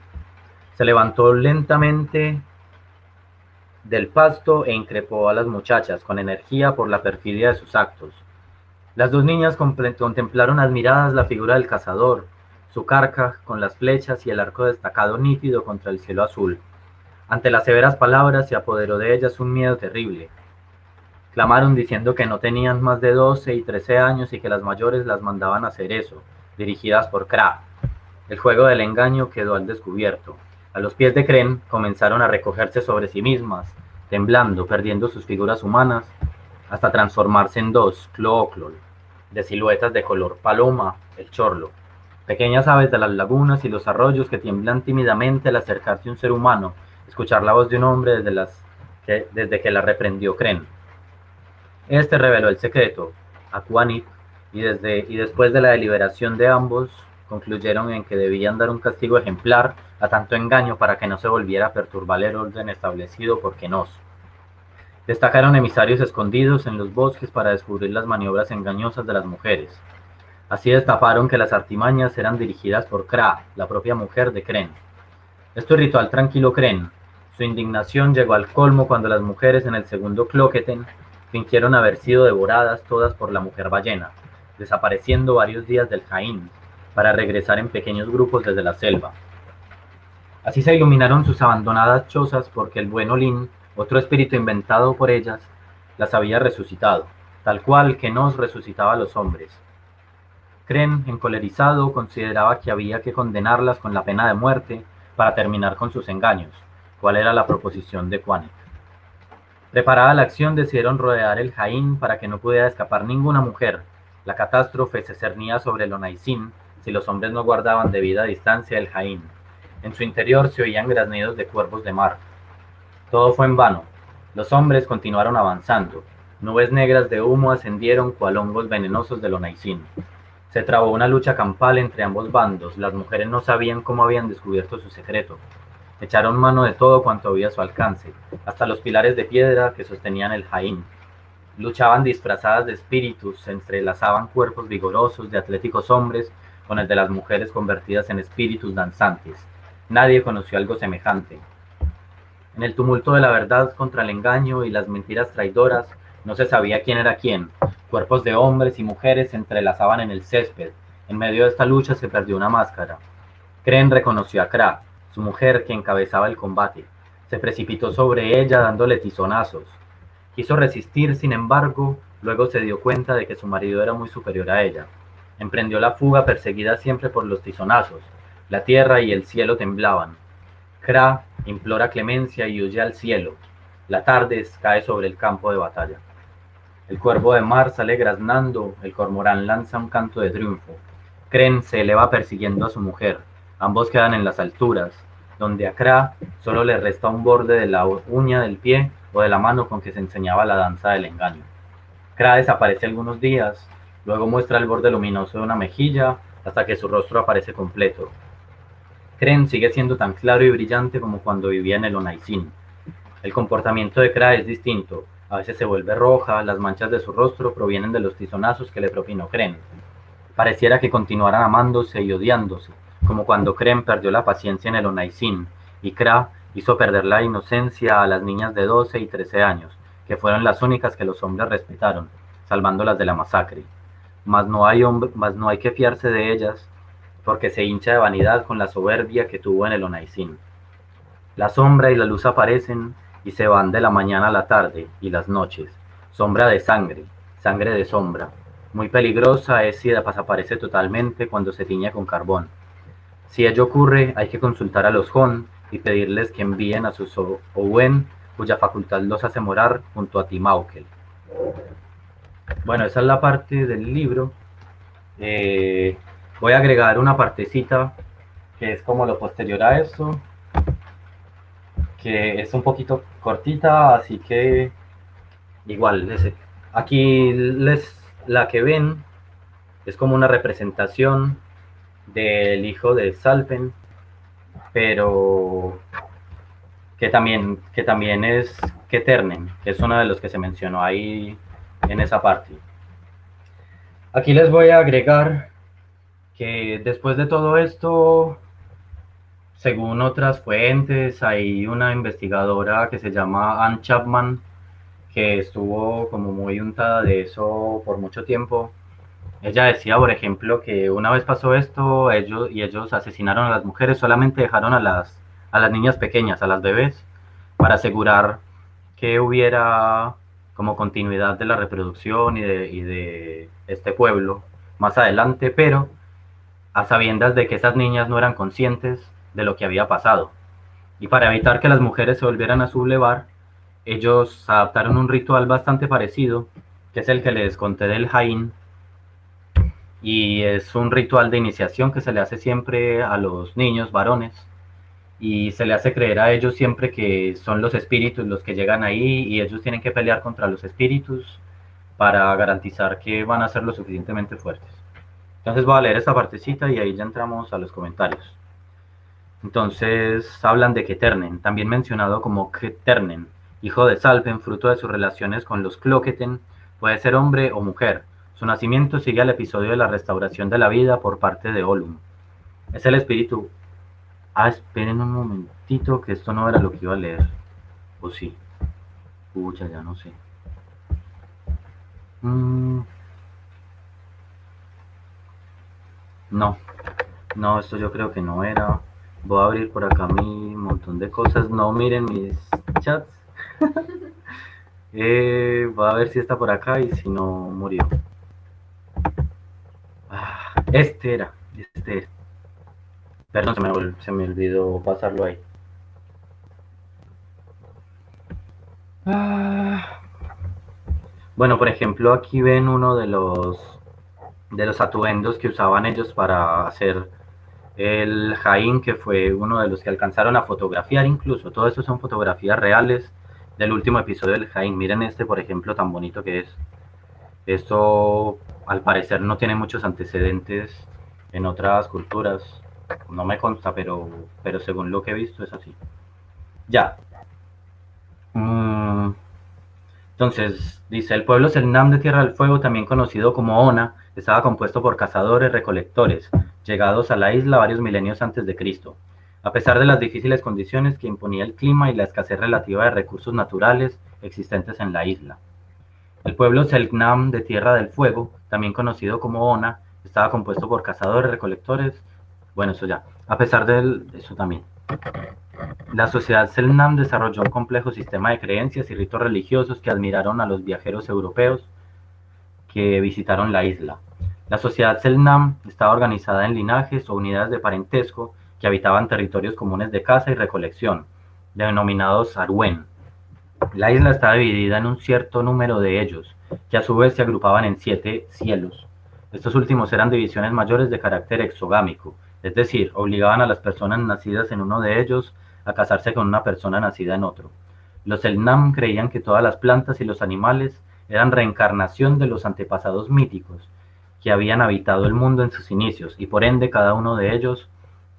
Se levantó lentamente del pasto e increpó a las muchachas con energía por la perfidia de sus actos. Las dos niñas contemplaron admiradas la figura del cazador, su carcaj con las flechas y el arco destacado nítido contra el cielo azul. Ante las severas palabras se apoderó de ellas un miedo terrible. Clamaron diciendo que no tenían más de 12 y 13 años y que las mayores las mandaban a hacer eso, dirigidas por Kra. El juego del engaño quedó al descubierto. A los pies de Kren comenzaron a recogerse sobre sí mismas, temblando, perdiendo sus figuras humanas, hasta transformarse en dos Clooklol, de siluetas de color paloma, el chorlo, pequeñas aves de las lagunas y los arroyos que tiemblan tímidamente al acercarse a un ser humano, escuchar la voz de un hombre desde que la reprendió Kren. Este reveló el secreto a Quanit y después de la deliberación de ambos, concluyeron en que debían dar un castigo ejemplar a tanto engaño para que no se volviera a perturbar el orden establecido por Kenos. Destacaron emisarios escondidos en los bosques para descubrir las maniobras engañosas de las mujeres. Así destaparon que las artimañas eran dirigidas por Kra, la propia mujer de Kren. Esto irritó al tranquilo Kren. Su indignación llegó al colmo cuando las mujeres en el segundo Cloqueten fingieron haber sido devoradas todas por la mujer ballena, desapareciendo varios días del Jaín, para regresar en pequeños grupos desde la selva. Así se iluminaron sus abandonadas chozas porque el buen Olin, otro espíritu inventado por ellas, las había resucitado, tal cual que nos resucitaba a los hombres. Kren, encolerizado, consideraba que había que condenarlas con la pena de muerte para terminar con sus engaños, cuál era la proposición de Quanit. Preparada la acción, decidieron rodear el Jaín para que no pudiera escapar ninguna mujer. La catástrofe se cernía sobre el Onaizin si los hombres no guardaban debida distancia del Jaín. En su interior se oían graznidos de cuervos de mar. Todo fue en vano. Los hombres continuaron avanzando. Nubes negras de humo ascendieron cual hongos venenosos del Onaizin. Se trabó una lucha campal entre ambos bandos. Las mujeres no sabían cómo habían descubierto su secreto. Echaron mano de todo cuanto había a su alcance, hasta los pilares de piedra que sostenían el Jaín. Luchaban disfrazadas de espíritus, se entrelazaban cuerpos vigorosos de atléticos hombres con el de las mujeres convertidas en espíritus danzantes. Nadie conoció algo semejante. En el tumulto de la verdad contra el engaño y las mentiras traidoras, no se sabía quién era quién. Cuerpos de hombres y mujeres se entrelazaban en el césped. En medio de esta lucha se perdió una máscara. Kren reconoció a Kra, su mujer que encabezaba el combate. Se precipitó sobre ella dándole tizonazos. Quiso resistir, sin embargo, luego se dio cuenta de que su marido era muy superior a ella. Emprendió la fuga perseguida siempre por los tizonazos. La tierra y el cielo temblaban. Kra implora clemencia y huye al cielo. La tarde cae sobre el campo de batalla. El cuervo de mar sale graznando, el cormorán lanza un canto de triunfo. Kren se eleva persiguiendo a su mujer. Ambos quedan en las alturas, donde a Kra solo le resta un borde de la uña del pie o de la mano con que se enseñaba la danza del engaño. Kra desaparece algunos días, luego muestra el borde luminoso de una mejilla hasta que su rostro aparece completo. Kren sigue siendo tan claro y brillante como cuando vivía en el Onaizin. El comportamiento de Kra es distinto, a veces se vuelve roja, las manchas de su rostro provienen de los tizonazos que le propinó Kren. Pareciera que continuaran amándose y odiándose, como cuando Kren perdió la paciencia en el Onaizin, y Kra hizo perder la inocencia a las niñas de 12 y 13 años, que fueron las únicas que los hombres respetaron, salvándolas de la masacre. Mas no hay que fiarse de ellas, porque se hincha de vanidad con la soberbia que tuvo en el Onaizin. La sombra y la luz aparecen y se van de la mañana a la tarde y las noches. Sombra de sangre, sangre de sombra. Muy peligrosa es si desaparece totalmente cuando se tiñe con carbón. Si ello ocurre, hay que consultar a los Hon, y pedirles que envíen a sus Owen, cuya facultad los hace morar junto a Timaukel. Bueno, esa es la parte del libro. Voy a agregar una partecita que es como lo posterior a esto, que es un poquito cortita, así que igual, aquí la que ven es como una representación del hijo de Salpen, pero que también es Keternen, que es uno de los que se mencionó ahí en esa parte. Aquí les voy a agregar que después de todo esto, según otras fuentes, hay una investigadora que se llama Anne Chapman, que estuvo como muy untada de eso por mucho tiempo. Ella decía, por ejemplo, que una vez pasó esto, ellos asesinaron a las mujeres, solamente dejaron a las niñas pequeñas, a las bebés, para asegurar que hubiera como continuidad de la reproducción y de este pueblo más adelante, pero a sabiendas de que esas niñas no eran conscientes de lo que había pasado. Y para evitar que las mujeres se volvieran a sublevar, ellos adaptaron un ritual bastante parecido, que es el que les conté del Jain, y es un ritual de iniciación que se le hace siempre a los niños varones, y se le hace creer a ellos siempre que son los espíritus los que llegan ahí, y ellos tienen que pelear contra los espíritus para garantizar que van a ser lo suficientemente fuertes. Entonces voy a leer esta partecita y ahí ya entramos a los comentarios. Entonces hablan de Keternen, también mencionado como Keternen, hijo de Salpen, fruto de sus relaciones con los Cloqueten, puede ser hombre o mujer. Su nacimiento sigue al episodio de la restauración de la vida por parte de Olum. Es el espíritu... esperen un momentito, que esto no era lo que iba a leer. ¿O sí? Pucha, ya no sé. No, esto yo creo que no era. Voy a abrir por acá mi montón de cosas. No miren mis chats. Voy a ver si está por acá y si no, murió. Este era. Perdón, se me olvidó pasarlo ahí. Bueno, por ejemplo, aquí ven uno de los atuendos que usaban ellos para hacer el Jain, que fue uno de los que alcanzaron a fotografiar incluso. Todo esto son fotografías reales del último episodio del Jain. Miren este, por ejemplo, tan bonito que es. Esto, al parecer, no tiene muchos antecedentes en otras culturas. No me consta, pero según lo que he visto es así. Ya. Entonces, dice, el pueblo Selknam de Tierra del Fuego, también conocido como Ona, estaba compuesto por cazadores-recolectores, llegados a la isla varios milenios antes de Cristo. A pesar de las difíciles condiciones que imponía el clima y la escasez relativa de recursos naturales existentes en la isla. El pueblo Selknam de Tierra del Fuego, también conocido como Ona, estaba compuesto por cazadores-recolectores. Bueno, eso ya. A pesar de eso también. La sociedad Selknam desarrolló un complejo sistema de creencias y ritos religiosos que admiraron a los viajeros europeos que visitaron la isla. La sociedad Selknam estaba organizada en linajes o unidades de parentesco que habitaban territorios comunes de caza y recolección, denominados Arwen. La isla estaba dividida en un cierto número de ellos, que a su vez se agrupaban en 7 cielos. Estos últimos eran divisiones mayores de carácter exogámico, es decir, obligaban a las personas nacidas en uno de ellos a casarse con una persona nacida en otro. Los Selknam creían que todas las plantas y los animales eran reencarnación de los antepasados míticos que habían habitado el mundo en sus inicios, y por ende cada uno de ellos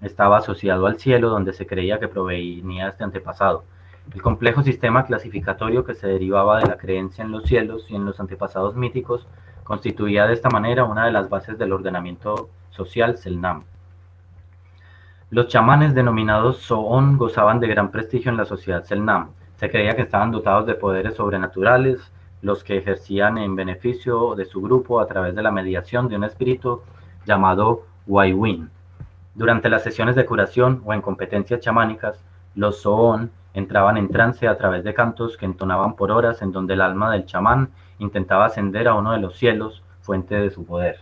estaba asociado al cielo donde se creía que provenía este antepasado. El complejo sistema clasificatorio que se derivaba de la creencia en los cielos y en los antepasados míticos constituía de esta manera una de las bases del ordenamiento social Selknam. Los chamanes denominados Zoon gozaban de gran prestigio en la sociedad Selknam. Se creía que estaban dotados de poderes sobrenaturales, los que ejercían en beneficio de su grupo a través de la mediación de un espíritu llamado Waiwin. Durante las sesiones de curación o en competencias chamánicas, los Zoon entraban en trance a través de cantos que entonaban por horas, en donde el alma del chamán intentaba ascender a uno de los cielos, fuente de su poder.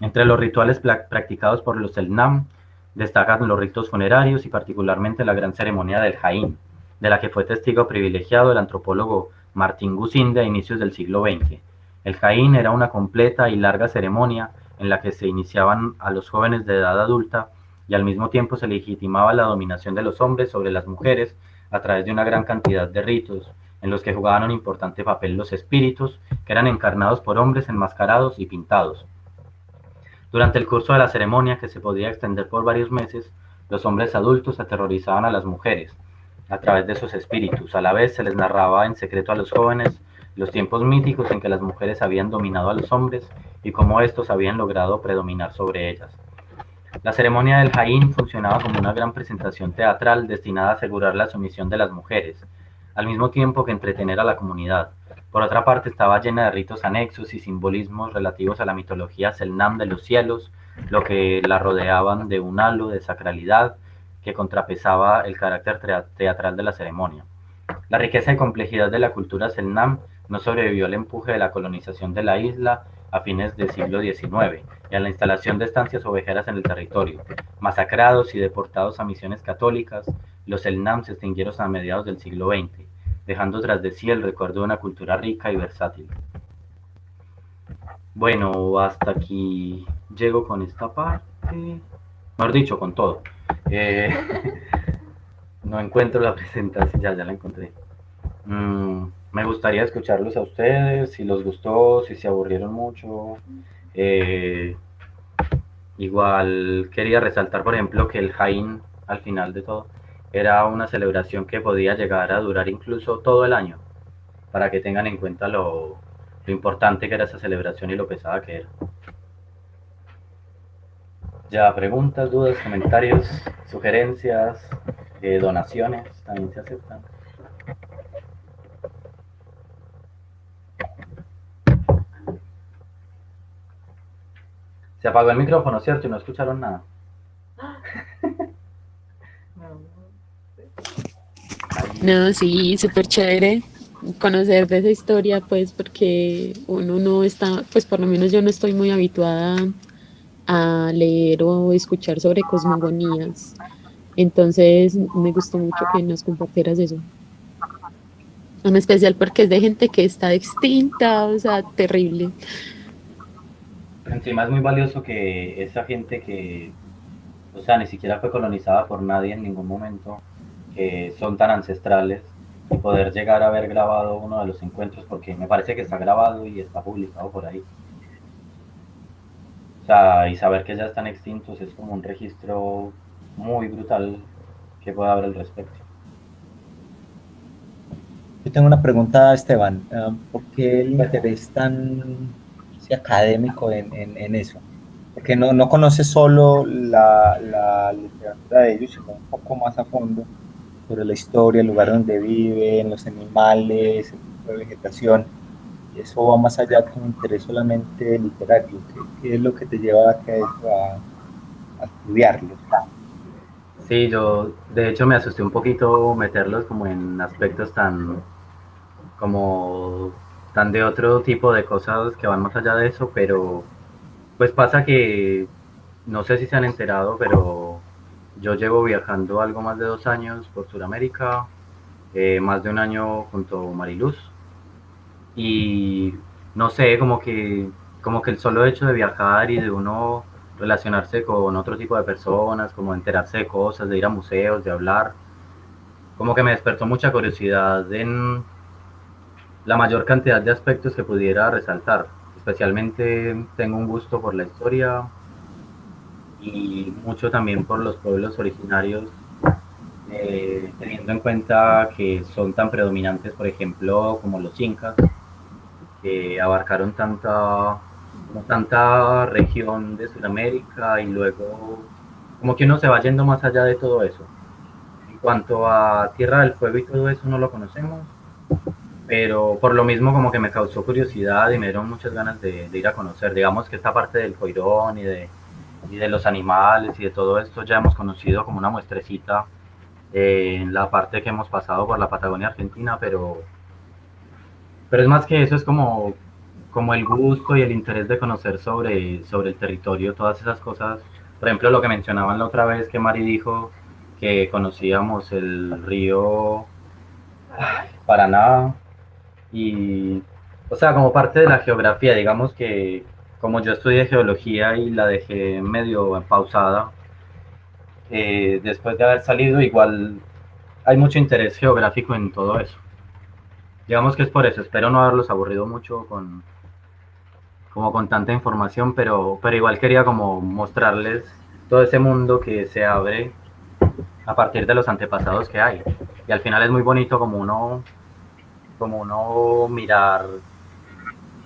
Entre los rituales practicados por los Selknam Destacan los ritos funerarios y particularmente la gran ceremonia del Jaín, de la que fue testigo privilegiado el antropólogo Martín Gusinde a inicios del siglo XX. El Jaín era una completa y larga ceremonia en la que se iniciaban a los jóvenes de edad adulta y al mismo tiempo se legitimaba la dominación de los hombres sobre las mujeres a través de una gran cantidad de ritos, en los que jugaban un importante papel los espíritus, que eran encarnados por hombres enmascarados y pintados. Durante el curso de la ceremonia, que se podía extender por varios meses, los hombres adultos aterrorizaban a las mujeres a través de esos espíritus. A la vez se les narraba en secreto a los jóvenes los tiempos míticos en que las mujeres habían dominado a los hombres y cómo estos habían logrado predominar sobre ellas. La ceremonia del Jaín funcionaba como una gran presentación teatral destinada a asegurar la sumisión de las mujeres, al mismo tiempo que entretener a la comunidad. Por otra parte, estaba llena de ritos anexos y simbolismos relativos a la mitología Selnam de los cielos, lo que la rodeaban de un halo de sacralidad que contrapesaba el carácter teatral de la ceremonia. La riqueza y complejidad de la cultura Selnam no sobrevivió al empuje de la colonización de la isla a fines del siglo XIX y a la instalación de estancias ovejeras en el territorio. Masacrados y deportados a misiones católicas, los Selnam se extinguieron a mediados del siglo XX, dejando tras de sí el recuerdo de una cultura rica y versátil. Bueno, hasta aquí llego con esta parte, mejor dicho, con todo. No encuentro la presentación, ya la encontré. Me gustaría escucharlos a ustedes, si les gustó, si se aburrieron mucho. Igual quería resaltar, por ejemplo, que el Jaín, al final de todo, era una celebración que podía llegar a durar incluso todo el año, para que tengan en cuenta lo importante que era esa celebración y lo pesada que era. Ya, preguntas, dudas, comentarios, sugerencias, donaciones, también se aceptan. Se apagó el micrófono, ¿cierto? Y no escucharon nada. No, sí, súper chévere conocer de esa historia, pues porque uno no está, pues por lo menos yo no estoy muy habituada a leer o escuchar sobre cosmogonías. Entonces me gustó mucho que nos compartieras eso. En especial porque es de gente que está extinta, o sea, terrible. Encima es muy valioso que esa gente que, o sea, ni siquiera fue colonizada por nadie en ningún momento, que son tan ancestrales, y poder llegar a haber grabado uno de los encuentros, porque me parece que está grabado y está publicado por ahí. O sea, y saber que ya están extintos es como un registro muy brutal que puede haber al respecto. Yo tengo una pregunta, Esteban. ¿Por qué el interés tan académico en eso? Porque no conoces solo la literatura de ellos, sino un poco más a fondo sobre la historia, el lugar donde viven, los animales, el tipo de vegetación. Y eso va más allá de un interés solamente literario. ¿Qué es lo que te lleva a estudiarlos? Sí, yo de hecho me asusté un poquito meterlos como en aspectos tan de otro tipo de cosas que van más allá de eso, pero pues pasa que no sé si se han enterado, pero yo llevo viajando algo más de 2 años por Sudamérica, más de 1 año junto a Mariluz, y no sé, como que el solo hecho de viajar y de uno relacionarse con otro tipo de personas, como enterarse de cosas, de ir a museos, de hablar, como que me despertó mucha curiosidad en la mayor cantidad de aspectos que pudiera resaltar. Especialmente tengo un gusto por la historia y mucho también por los pueblos originarios, teniendo en cuenta que son tan predominantes, por ejemplo, como los incas, que abarcaron tanta región de Sudamérica, y luego como que uno se va yendo más allá de todo eso. En cuanto a Tierra del Fuego y todo eso no lo conocemos, pero por lo mismo como que me causó curiosidad y me dieron muchas ganas de ir a conocer. Digamos que esta parte del Coirón y de los animales y de todo esto ya hemos conocido como una muestrecita en la parte que hemos pasado por la Patagonia Argentina, pero es más que eso, es como el gusto y el interés de conocer sobre el territorio, todas Por ejemplo, lo que mencionaban la otra vez que Mari dijo que conocíamos el río Paraná y, o sea, como parte de la geografía, digamos que como yo estudié geología y la dejé medio pausada, después de haber salido, igual hay mucho interés geográfico en todo eso. Digamos que es por eso, espero no haberlos aburrido mucho como con tanta información, pero igual quería como mostrarles todo ese mundo que se abre a partir de los antepasados que hay. Y al final es muy bonito como uno mirar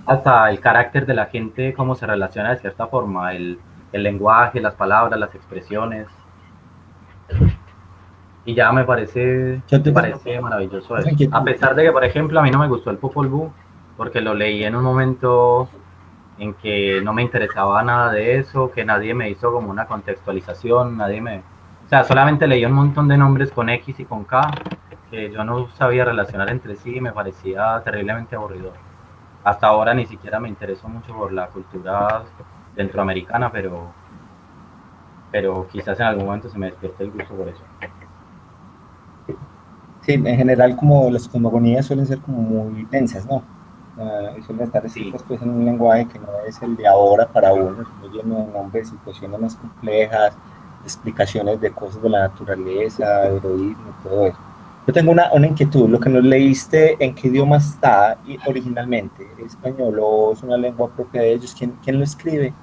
hasta el carácter de la gente, cómo se relaciona de cierta forma, el lenguaje, las palabras, las expresiones. Y ya me parece maravilloso eso. A pesar de que, por ejemplo, a mí no me gustó el Popol Vuh, porque lo leí en un momento en que no me interesaba nada de eso, que nadie me hizo como una contextualización, o sea, solamente leí un montón de nombres con X y con K que yo no sabía relacionar entre sí y me parecía terriblemente aburrido. Hasta ahora ni siquiera me intereso mucho por la cultura centroamericana, pero quizás en algún momento se me despierte el gusto por eso. Sí, en general como las cosmogonías suelen ser como muy densas, ¿no? Y suelen estar escritas pues en un lenguaje que no es el de ahora para uno, sino lleno de nombres, situaciones más complejas, explicaciones de cosas de la naturaleza, heroísmo, todo eso. Yo tengo una inquietud, lo que nos leíste, ¿en qué idioma está originalmente? ¿Español o es una lengua propia de ellos? ¿Quién lo escribe?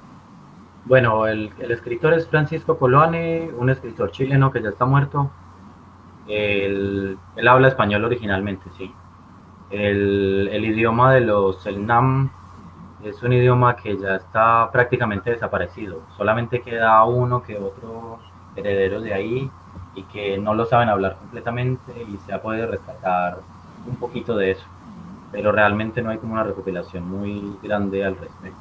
Bueno, el escritor es Francisco Colone, un escritor chileno que ya está muerto. Él habla español originalmente, sí. El idioma de los Selknam es un idioma que ya está prácticamente desaparecido. Solamente queda uno que otro heredero de ahí y que no lo saben hablar completamente y se ha podido rescatar un poquito de eso. Pero realmente no hay como una recopilación muy grande al respecto.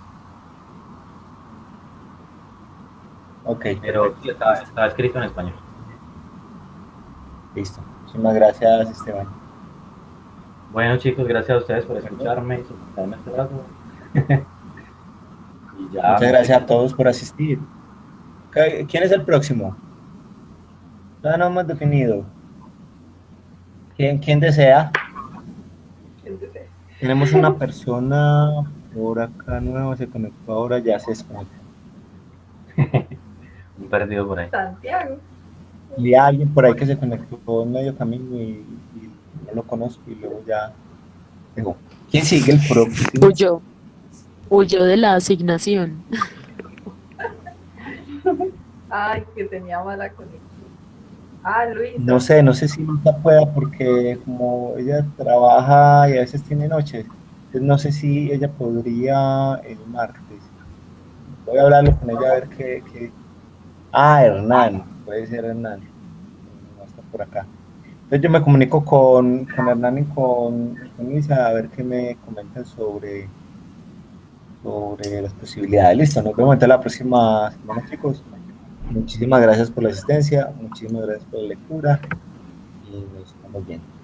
Ok. Pero sí está escrito en español. Listo. Muchísimas gracias, Esteban. Bueno, chicos, gracias a ustedes por escucharme y soportarme este rato. Y ya, muchas gracias a todos por asistir. ¿Quién es el próximo? Todavía no hemos definido. ¿Quién desea? Tenemos una persona por acá nueva, se conectó ahora, ya se desconectó. Un perdido por ahí. Santiago. Y alguien por ahí que se conectó en medio camino y no lo conozco y luego ya dejó. ¿Quién sigue el próximo? Huyó de la asignación. Ay, que tenía mala conexión. Luisa. No sé si Luisa pueda porque como ella trabaja y a veces tiene noches, entonces no sé si ella podría el martes. Voy a hablarlo con ella a ver qué. Hernán, puede ser Hernán, no está por acá. Entonces yo me comunico con Hernán y con Luisa a ver qué me comentan sobre las posibilidades. Listo, nos vemos entonces la próxima semana, chicos. Muchísimas gracias por la asistencia, muchísimas gracias por la lectura y nos estamos viendo.